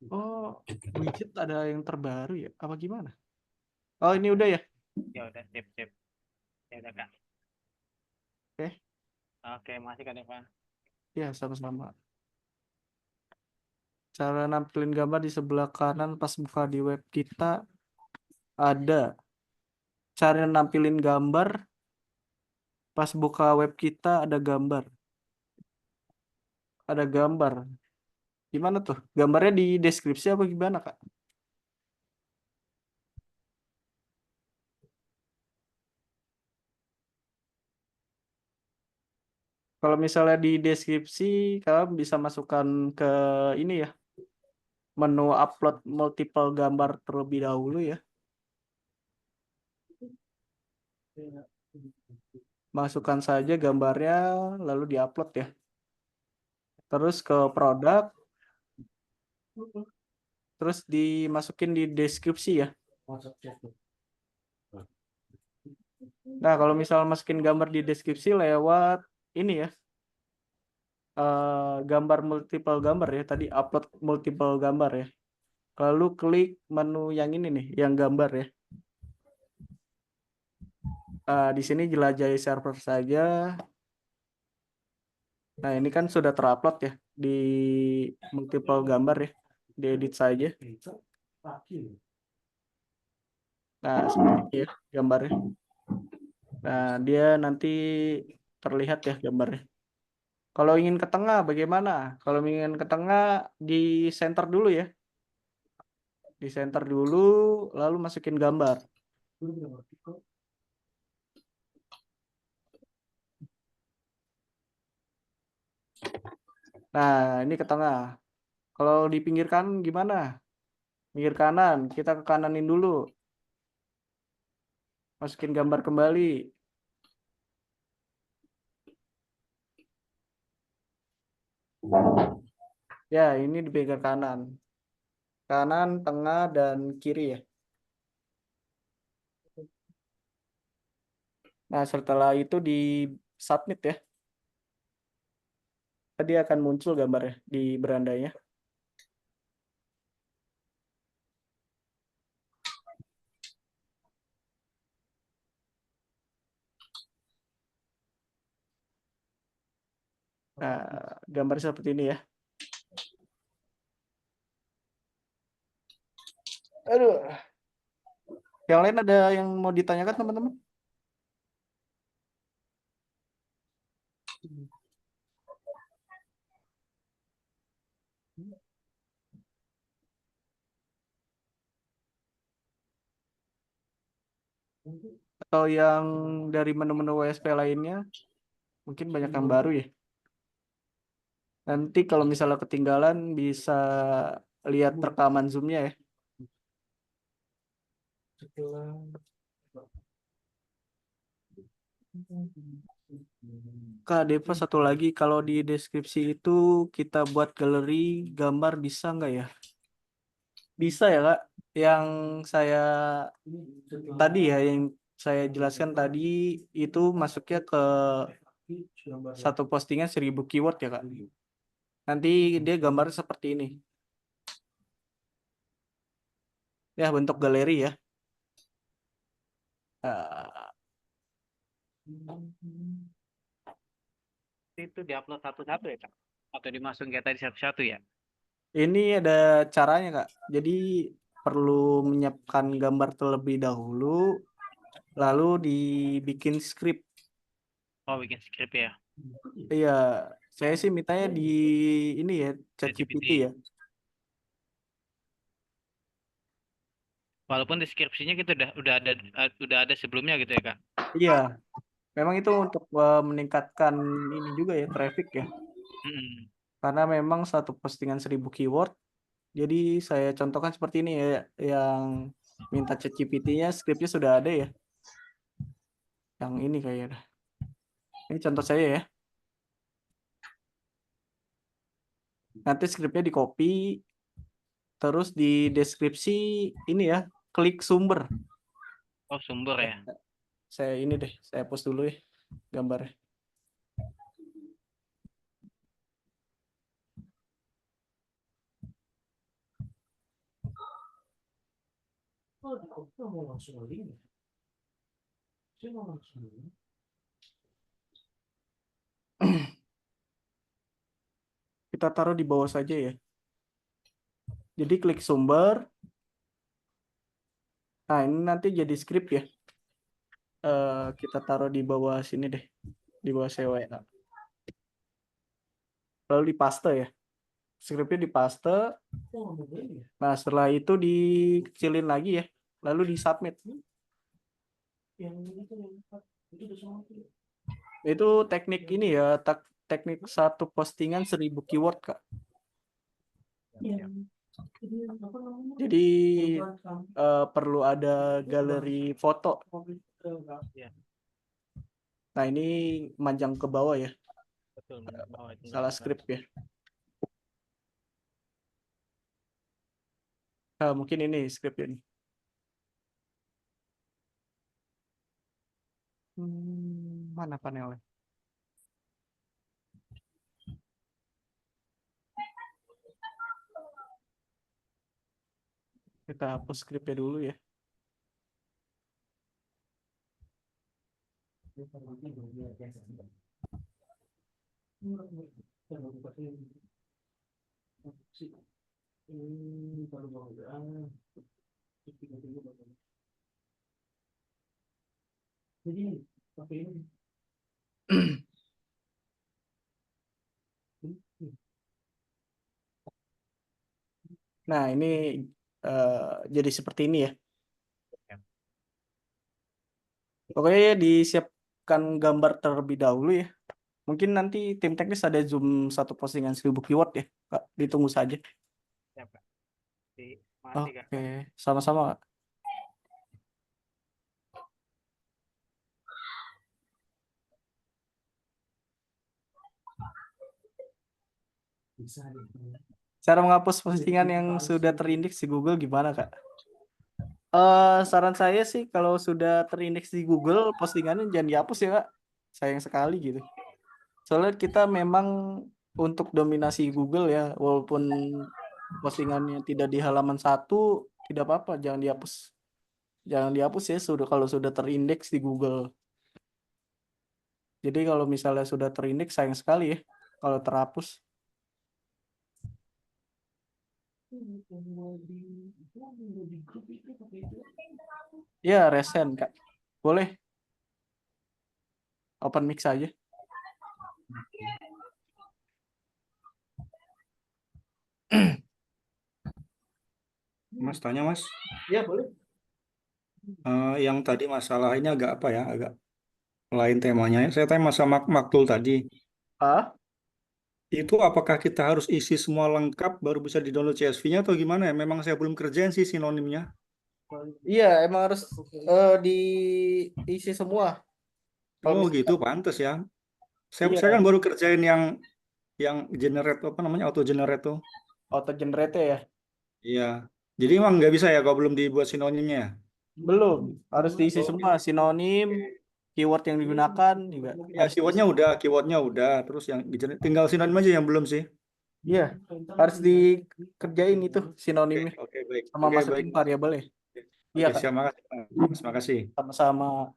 A: Oh, widget ada yang terbaru ya? Apa gimana? Oh, ini udah ya?
J: Ya udah, sip, sip. Ya udah, Kak.
A: Oke.
J: Oke, makasih Kak Deva.
A: Ya, sama-sama. Cara nampilin gambar di sebelah kanan pas buka di web kita ada. Cara nampilin gambar pas buka web kita ada gambar. Ada gambar. Gimana tuh? Gambarnya di deskripsi apa gimana, Kak? Kalau misalnya di deskripsi, kalian bisa masukkan ke ini ya, menu upload multiple gambar terlebih dahulu ya. Masukkan saja gambarnya, lalu diupload ya. Terus ke produk, terus dimasukin di deskripsi ya. Nah, kalau misal masukin gambar di deskripsi lewat ini ya, gambar multiple gambar ya, tadi upload multiple gambar ya. Lalu klik menu yang ini nih, yang gambar ya. Di sini jelajahi server saja. Nah, ini kan sudah terupload ya di multiple gambar ya, diedit saja. Nah, seperti ini ya gambarnya. Nah, dia nanti terlihat ya gambarnya. Kalau ingin ke tengah bagaimana? Kalau ingin ke tengah di center dulu ya. Di center dulu, lalu masukin gambar. Nah, ini ke tengah. Kalau di pinggir kanan gimana? Pinggir kanan, kita ke kananin dulu. Masukin gambar kembali. Ya, ini di pinggir kanan. Kanan, tengah, dan kiri ya. Nah, setelah itu di submit ya. Tadi akan muncul gambarnya di berandanya. Nah, gambar seperti ini ya. Aduh. Yang lain ada yang mau ditanyakan teman-teman? Atau yang dari menu-menu WSP lainnya? Mungkin banyak yang baru ya. Nanti kalau misalnya ketinggalan bisa lihat rekaman Zoom-nya ya. Kak Deva, satu lagi, kalau di deskripsi itu kita buat galeri gambar bisa nggak ya? Bisa ya Kak. Yang saya tadi ya, yang saya jelaskan tadi itu masuknya ke satu postingan 1000 keyword ya Kak. Nanti dia gambarnya seperti ini. Ya, bentuk galeri ya.
J: Itu diupload satu-satu ya, Kak? Atau dimasukin kayak tadi satu-satu ya?
A: Ini ada caranya Kak. Jadi perlu menyiapkan gambar terlebih dahulu, lalu dibikin script.
J: Oh, bikin script ya?
A: Iya, saya sih mintanya di ini ya, ChatGPT ya.
J: Walaupun deskripsinya kita udah ada sebelumnya gitu ya, Kak.
A: Iya, memang itu untuk meningkatkan ini juga ya, traffic ya.
J: Mm-mm.
A: Karena memang satu postingan 1000 keyword. Jadi saya contohkan seperti ini ya, yang minta ChatGPT-nya skripnya sudah ada ya. Yang ini kayaknya. Ini contoh saya ya. Nanti skripnya di copy, terus di deskripsi ini ya, klik sumber.
J: Oh, sumber ya.
A: Saya ini deh, saya post dulu ya gambarnya. Kita taruh di bawah saja ya. Jadi klik sumber. Nah, ini nanti jadi script ya. Kita taruh di bawah sini deh. Di bawah CWA. Lalu di paste ya. Scriptnya di paste. Nah, setelah itu dikecilin lagi ya. Lalu di submit. Itu teknik ini ya. Teknik satu postingan 1000 keyword, Kak. Jadi perlu ada galeri foto. Nah, ini manjang ke bawah ya.
J: Betul.
A: Salah script ya. Nah, mungkin ini scriptnya nih. Mana panelnya? Kita hapus scriptnya dulu ya. Nah, ini jadi seperti ini ya. Pokoknya disiapkan gambar terlebih dahulu ya. Mungkin nanti tim teknis ada zoom satu postingan 1000 keyword ya, Kak. Ditunggu saja.
J: Siap, Kak.
A: Oke, sama-sama, Kak. Cara menghapus postingan yang sudah terindeks di Google gimana, Kak? Saran saya sih kalau sudah terindeks di Google, postingannya jangan dihapus ya, Kak. Sayang sekali gitu. Soalnya kita memang untuk dominasi Google ya, walaupun postingannya tidak di halaman 1, tidak apa-apa, jangan dihapus. Jangan dihapus ya kalau sudah terindeks di Google. Jadi kalau misalnya sudah terindeks, sayang sekali ya kalau terhapus. Ya, resen, Kak. Boleh. Open mic saja.
K: Mas tanya Mas,
A: Ya, boleh.
K: yang tadi masalah ini agak apa ya, agak lain temanya. Saya tanya masalah maktul tadi. Itu apakah kita harus isi semua lengkap baru bisa di-download CSV-nya atau gimana ya? Memang saya belum kerjain sih sinonimnya.
A: Iya, emang harus diisi semua.
K: Oh gitu, pantes ya. Saya
A: Iya.
K: kan baru kerjain yang generate apa namanya, auto generate tuh.
A: Auto generate ya.
K: Iya. Jadi emang nggak bisa ya kalau belum dibuat sinonimnya.
A: Belum, harus diisi semua sinonim, keyword yang digunakan juga.
K: Ya keywordnya udah, terus yang tinggal sinonim aja yang belum sih.
A: Iya, harus dikerjain itu sinonimnya.
K: Oke, baik.
A: Sama
K: Oke,
A: masukin
K: baik.
A: variabel ya. Iya,
K: Oke,
A: Kak.
K: siap, makasih. Mas, makasih.
A: Sama-sama.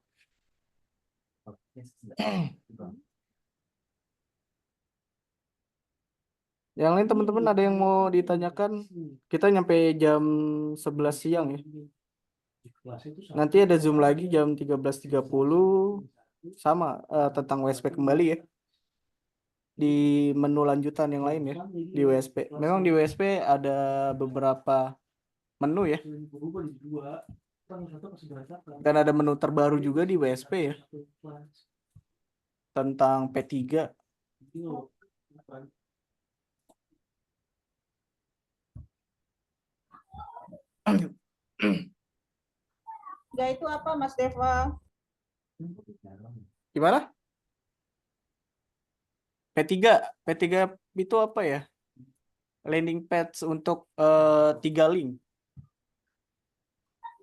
A: Yang lain teman-teman ada yang mau ditanyakan? Kita nyampe jam 11 siang ya. Nanti ada Zoom lagi jam 13.30 sama tentang WSP kembali ya. Di menu lanjutan yang lain ya di WSP. Memang di WSP ada beberapa menu ya. Dan ada menu terbaru juga di WSP ya, tentang P3.
F: Enggak, itu apa Mas Deva?
A: Gimana? P3 itu apa ya? Landing page untuk 3 link.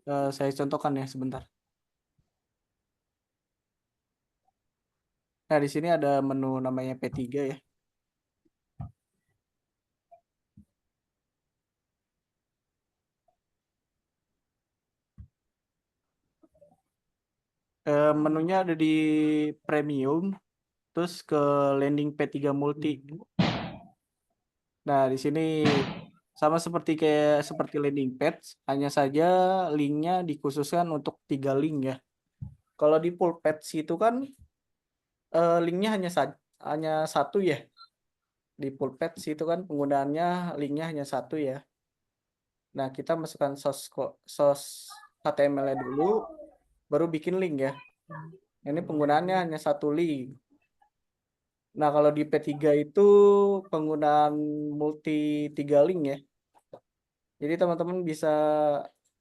A: Saya contohkan ya sebentar. Nah, di sini ada menu namanya P3 ya. Menunya ada di premium, terus ke landing P3 multi. Nah, di sini sama seperti landing page, hanya saja linknya dikhususkan untuk 3 link ya. Kalau di full page itu kan linknya hanya satu ya. Di full page itu kan penggunaannya linknya hanya satu ya. Nah, kita masukkan source HTML-nya dulu, baru bikin link ya. Ini penggunaannya hanya satu link. Nah, kalau di P3 itu penggunaan multi 3 link ya. Jadi teman-teman bisa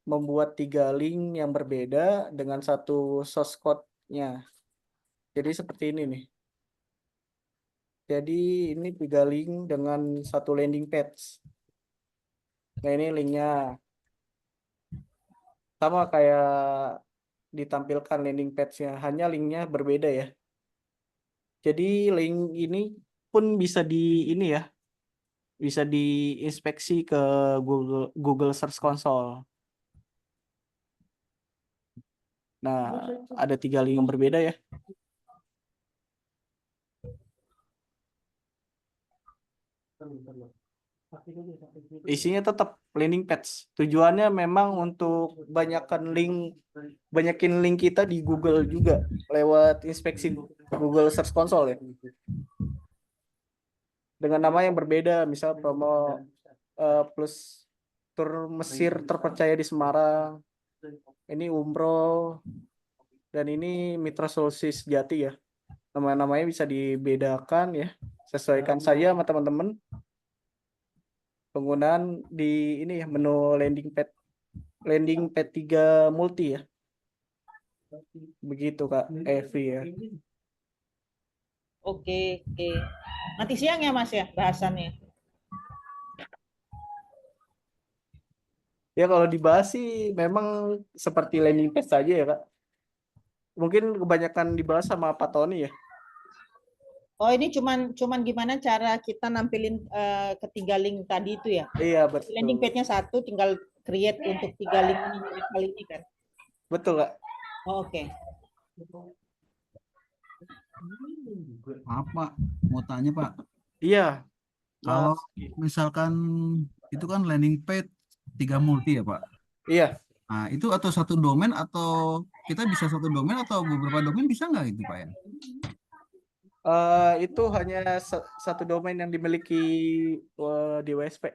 A: membuat 3 link yang berbeda dengan satu source code-nya. Jadi seperti ini nih. Jadi ini 3 link dengan satu landing page. Nah, ini linknya. Sama kayak ditampilkan landing page-nya, hanya linknya berbeda ya. Jadi link ini pun bisa bisa diinspeksi ke Google Search Console. Nah, ada 3 link yang berbeda ya. Isinya tetap landing page. Tujuannya memang untuk banyakin link kita di Google juga lewat inspeksi Google Search Console ya. Dengan nama yang berbeda, misal promo plus tur Mesir terpercaya di Semarang. Ini umroh dan ini Mitra Solusi Sejati ya. Nama-namanya bisa dibedakan ya. Sesuaikan saja sama teman-teman. Penggunaan di ini ya, menu landing page 3 multi ya. Begitu Kak Evi ya.
F: Oke. Nanti siang ya Mas ya bahasannya.
A: Ya kalau dibahas sih memang seperti landing page saja ya Kak. Mungkin kebanyakan dibahas sama Pak Tony ya.
F: Oh, ini cuman gimana cara kita nampilin ketiga link tadi itu ya?
A: Iya, betul.
F: Landing page-nya satu, tinggal create untuk 3 link ini kali ini kan?
A: Betul Kak.
F: Oh, oke.
L: Maaf Pak, mau tanya Pak.
A: Iya.
L: Kalau misalkan itu kan landing page 3 multi ya Pak?
A: Iya.
L: Nah, itu atau satu domain atau kita bisa satu domain atau beberapa domain bisa nggak itu Pak ya?
A: Itu hanya satu domain yang dimiliki di WSP.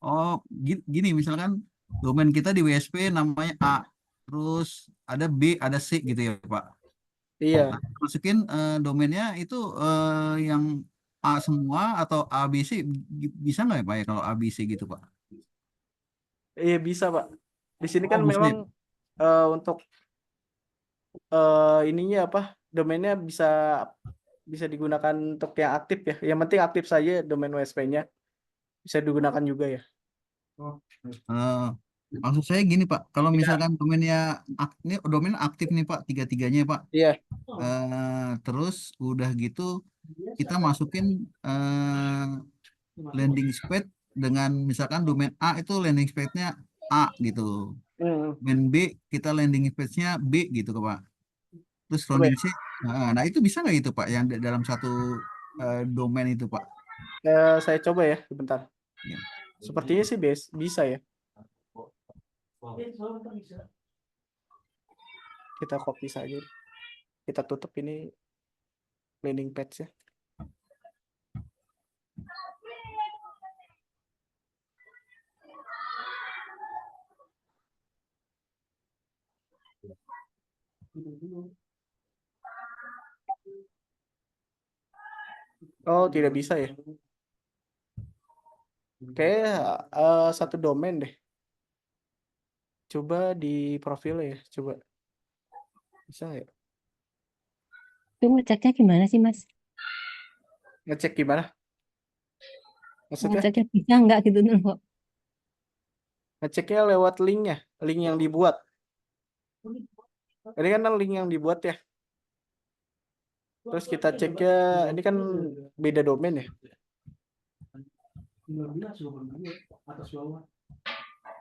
L: Oh, gini misalkan domain kita di WSP namanya A, terus ada B, ada C gitu ya Pak?
A: Iya.
L: Nah, masukin domainnya itu yang A semua atau ABC bisa nggak ya Pak ya kalau ABC gitu Pak?
A: Iya bisa Pak. Di sini kan
L: bisa
A: memang untuk ininya apa? Domainnya bisa digunakan untuk yang aktif ya. Yang penting aktif saja domain WSP-nya. Bisa digunakan juga ya.
L: Maksud saya gini Pak, kalau misalkan domainnya ini domain aktif nih Pak, tiga-tiganya Pak.
A: Iya.
L: Terus udah gitu kita masukin landing page dengan misalkan domain A itu landing page-nya A gitu. Domain B kita landing page-nya B gitu Pak. Terus landing C, nah itu bisa nggak itu Pak yang dalam satu domain itu Pak?
A: Saya coba ya, sebentar.
L: Ya.
A: Sepertinya sih bisa ya. Kita copy saja. Kita tutup ini landing page ya. Oh, tidak bisa ya. Oke, satu domain deh. Coba di profil ya, coba. Bisa ya?
I: Itu ngeceknya gimana sih, Mas?
A: Ngecek gimana? Maksudnya
I: Ngeceknya bisa nggak gitu tuh kok.
A: ngeceknya lewat linknya, link yang dibuat. Ini kan link yang dibuat ya. Terus kita ceknya, ini kan beda domain ya.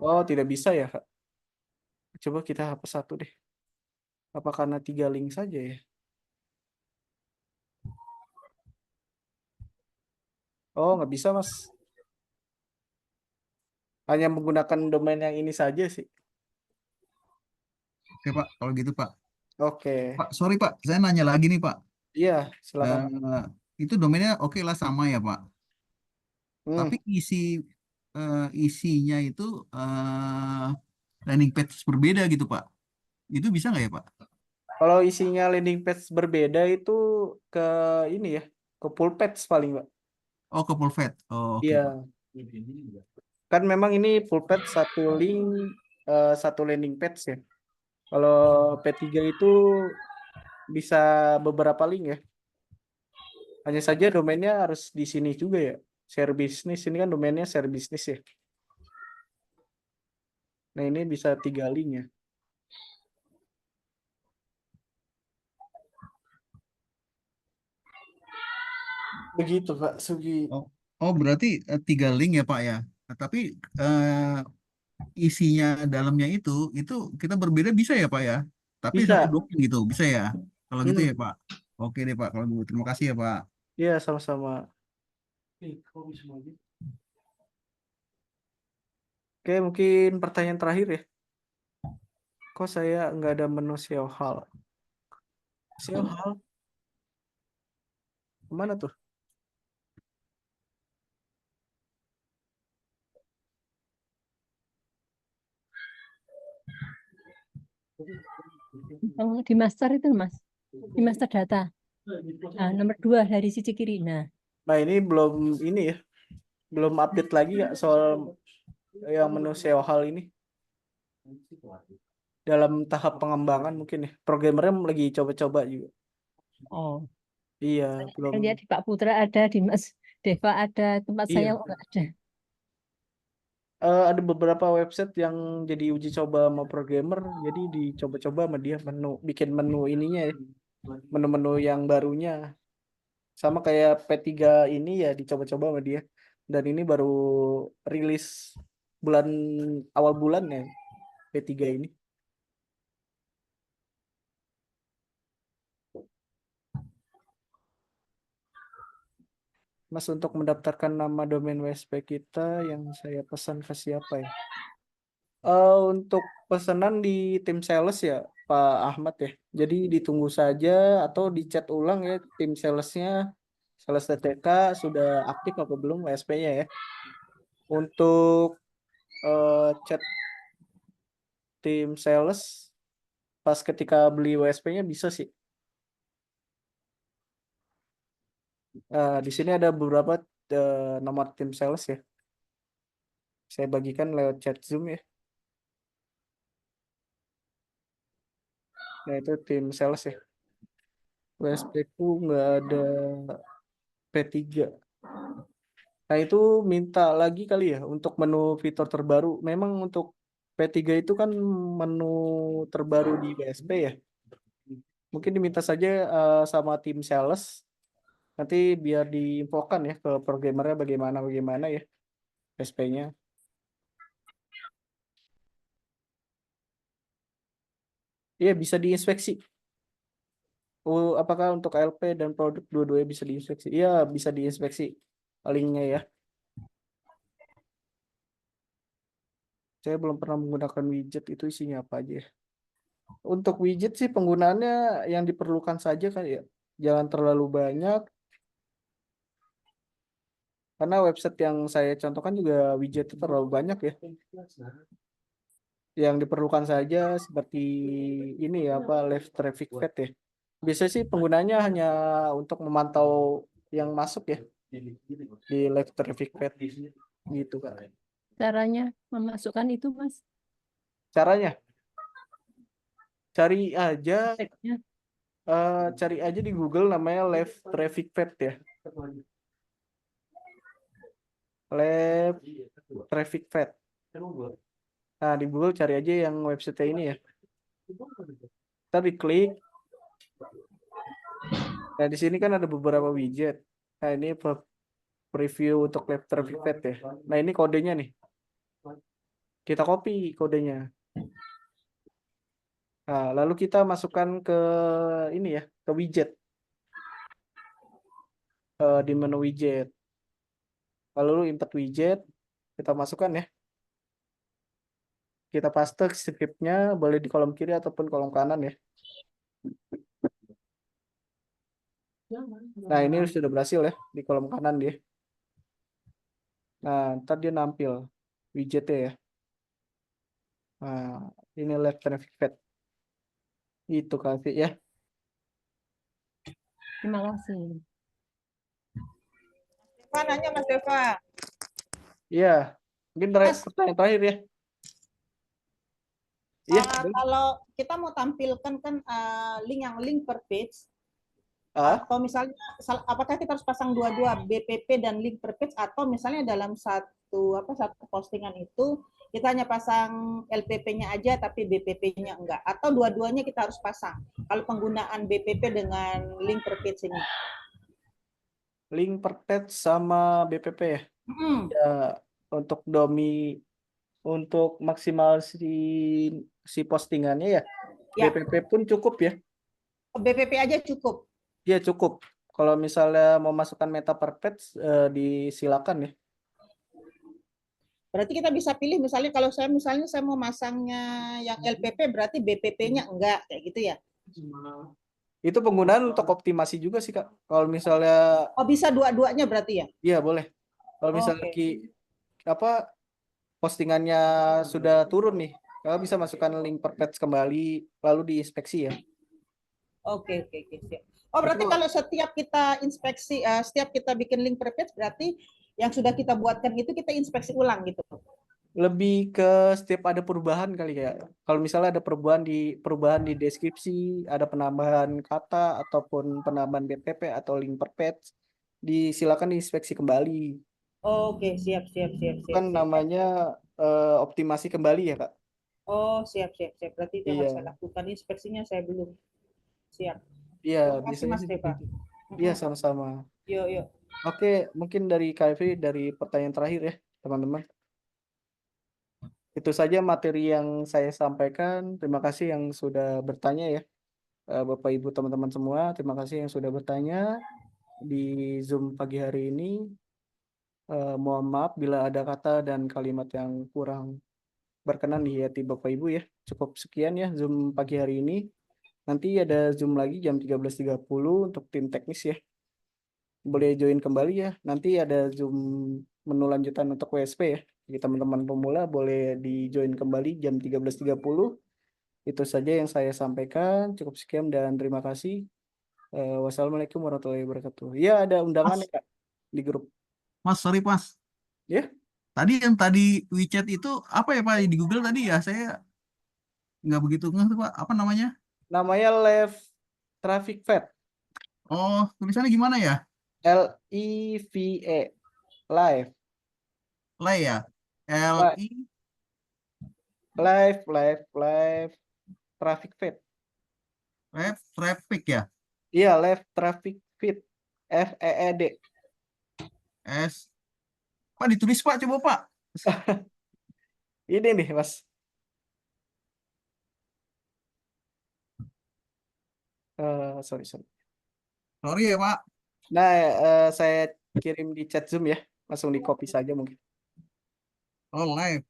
A: Oh, tidak bisa ya, Kak. Coba kita hapus satu deh. Apa karena 3 link saja ya? Oh, nggak bisa, Mas. Hanya menggunakan domain yang ini saja sih.
L: Oke Pak, kalau gitu Pak.
A: Oke.
L: Pak, sorry Pak, saya nanya lagi nih Pak.
A: Iya, silakan.
L: Itu domainnya oke lah sama ya Pak. Tapi isinya itu landing page berbeda gitu Pak. Itu bisa nggak ya Pak?
A: Kalau isinya landing page berbeda itu ke ini ya, ke full page paling, Pak.
L: Oh, ke full page. Oh, oke
A: Iya.
L: Pak.
A: Kan memang ini full page satu link, satu landing page ya. Kalau P3 itu bisa beberapa link ya. Hanya saja domainnya harus di sini juga ya. Share business, ini kan domainnya share business ya. Nah, ini bisa 3 link ya. Begitu Pak Sugi.
L: Oh, berarti 3 link ya Pak ya. Nah, tapi isinya dalamnya itu kita berbeda bisa ya Pak ya. Tapi
A: Bisa.
L: satu domain gitu, bisa ya. Kalau gitu ya
A: Hmm.
L: Pak. Oke deh Pak, kalau gitu. Terima kasih ya Pak.
A: Iya, sama-sama. Oke, mungkin pertanyaan terakhir ya. Kok saya nggak ada menu SEO hal? SEO hal? Kemana tuh?
I: Yang di master itu, Mas. Di master data. Nah, nomor 2 dari sisi kiri. Nah,
A: ini belum ini ya. Belum update lagi ya soal yang menu SEO hal ini. Dalam tahap pengembangan mungkin ya. Programmernya lagi coba-coba juga.
I: oh.
A: Iya, belum.
I: Saya lihat di Pak Putra ada, di Mas Deva ada, tempat saya
A: Iya.
I: nggak ada.
A: Ada beberapa website yang jadi uji coba sama programmer, jadi dicoba-coba sama dia bikin menu ininya ya, menu-menu yang barunya. Sama kayak P3 ini ya dicoba-coba sama dia. Dan ini baru rilis awal bulan ya, P3 ini. Mas, untuk mendaftarkan nama domain WSP kita yang saya pesan ke siapa ya? Untuk pesanan di tim sales ya, Pak Ahmad ya. Jadi ditunggu saja atau di chat ulang ya tim salesnya, sales TTK sudah aktif apa belum WSP-nya ya. Untuk chat tim sales pas ketika beli WSP-nya bisa sih. Di sini ada beberapa nomor tim sales ya. Saya bagikan lewat chat Zoom ya. Nah, itu tim sales ya. WSP ku nggak ada P3. Nah, itu minta lagi kali ya untuk menu fitur terbaru. Memang untuk P3 itu kan menu terbaru di WSP ya. Mungkin diminta saja sama tim sales. Nanti biar diinfokan ya ke programmernya bagaimana ya WSP-nya. Iya, bisa diinspeksi. Apakah untuk LP dan produk dua-duanya bisa diinspeksi? Iya, bisa diinspeksi linknya ya. Saya belum pernah menggunakan widget, itu isinya apa aja ya. Untuk widget sih penggunaannya yang diperlukan saja kan ya. Jangan terlalu banyak. Karena website yang saya contohkan juga widget itu terlalu banyak ya. Yang diperlukan saja seperti ini ya, apa Live Traffic Fed ya. Biasanya sih penggunanya hanya untuk memantau yang masuk ya di Live Traffic Fed gitu Kak.
I: Caranya memasukkan itu, Mas.
A: Caranya cari aja
I: Speknya.
A: cari aja di Google namanya Live Traffic Fed ya. Live Traffic Fed. Nah, di Google cari aja yang website ini ya. Kita diklik. Nah, di sini kan ada beberapa widget. Nah, ini preview untuk Live Traffic Fed ya. Nah, ini kodenya nih. Kita copy kodenya. Nah, lalu kita masukkan ke ini ya, ke widget. Di menu widget. Lalu import widget, kita masukkan ya. Kita paste scriptnya, boleh di kolom kiri ataupun kolom kanan ya. Nah, ini sudah berhasil ya, di kolom kanan dia. Nah, ntar dia nampil widgetnya ya. Nah, ini Live Traffic Fed. Itu Kak ya.
I: Terima kasih.
F: Deva nanya Mas Deva.
A: Iya, mungkin pertanyaan terakhir ya. Iya,
F: Kalau kita mau tampilkan kan link per page, atau misalnya apakah kita harus pasang dua-dua BPP dan link per page, atau misalnya dalam satu postingan itu kita hanya pasang LPP-nya aja tapi BPP-nya enggak, atau dua-duanya kita harus pasang kalau penggunaan BPP dengan link per page ini?
A: Link per page sama BPP ya. Ya, untuk untuk maksimal si postingannya ya. BPP pun cukup ya.
F: BPP aja cukup.
A: Iya cukup. Kalau misalnya mau masukkan meta per page, disilakan ya.
F: Berarti kita bisa pilih, misalnya kalau saya mau masangnya yang LPP, berarti BPP-nya enggak, kayak gitu ya?
A: Itu penggunaan untuk optimasi juga sih Kak. Kalau misalnya
F: bisa dua-duanya berarti ya?
A: Iya boleh. Kalau misalnya postingannya sudah turun nih, kalau bisa masukkan link per page kembali lalu diinspeksi ya.
F: Oke, siap. Oh, berarti kalau setiap kita inspeksi, setiap kita bikin link per page, berarti yang sudah kita buatkan itu kita inspeksi ulang gitu?
A: Lebih ke setiap ada perubahan kali ya. Kalau misalnya ada perubahan di deskripsi, ada penambahan kata ataupun penambahan BPP atau link per page, disilakan diinspeksi kembali.
F: Oke, siap.
A: Kan namanya optimasi kembali ya Kak.
F: Oh, siap. Berarti itu yang harus
A: Iya.
F: saya lakukan. Inspeksinya saya belum. Siap.
A: Iya,
F: Terima kasih
A: biasanya
F: Mas Deva.
A: Iya, sama-sama.
F: Yuk.
A: Oke, mungkin dari Kak Evri, dari pertanyaan terakhir ya, teman-teman. Itu saja materi yang saya sampaikan. Terima kasih yang sudah bertanya ya. Bapak Ibu teman-teman semua, terima kasih yang sudah bertanya di Zoom pagi hari ini. Mohon maaf bila ada kata dan kalimat yang kurang berkenan di hati Bapak Ibu ya. Cukup sekian ya Zoom pagi hari ini. Nanti ada Zoom lagi jam 13.30 untuk tim teknis ya. Boleh join kembali ya. Nanti ada Zoom menu lanjutan untuk WSP ya. Jadi teman-teman pemula boleh di-join kembali jam 13.30. Itu saja yang saya sampaikan. Cukup sekian dan terima kasih. Wassalamualaikum warahmatullahi wabarakatuh. Ya, ada undangan ya Kak di grup.
L: Mas, sorry Mas.
A: Ya?
L: Tadi WeChat itu apa ya Pak di Google tadi ya? Saya nggak begitu ngerti Pak. Apa namanya?
A: Namanya Live Traffic Fed.
L: Oh, tulisannya gimana ya?
A: LIVE. Live.
L: Live ya? LI
A: Live Traffic Fed.
L: Live Traffic ya?
A: Iya, Live Traffic Feed. FEED.
L: Pak ditulis Pak, coba Pak.
A: Ini nih Mas. Sorry.
L: Sorry ya Pak.
A: Nah, saya kirim di chat Zoom ya. Langsung di copy saja mungkin.
L: Oh, live.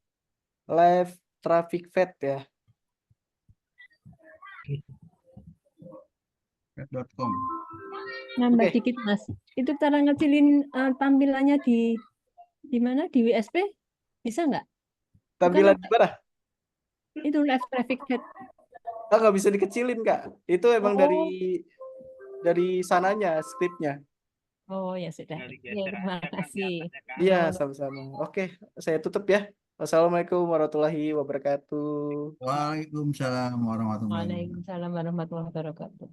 A: Live Traffic Fed ya.
L: .com.
I: Nambah dikit Mas. Itu cara ngecilin tampilannya di mana? Di WSP? Bisa nggak?
A: Tampilan di mana?
I: Itu left traffic head.
A: Nggak bisa dikecilin, Kak. Itu emang
I: Oh,
A: dari sananya, skripnya.
I: oh ya sudah. Ya, terima kasih.
A: Iya,
I: Kalau
A: sama-sama. Oke, saya tutup ya. Wassalamualaikum warahmatullahi wabarakatuh.
L: Waalaikumsalam warahmatullahi wabarakatuh.
I: Waalaikumsalam warahmatullahi wabarakatuh.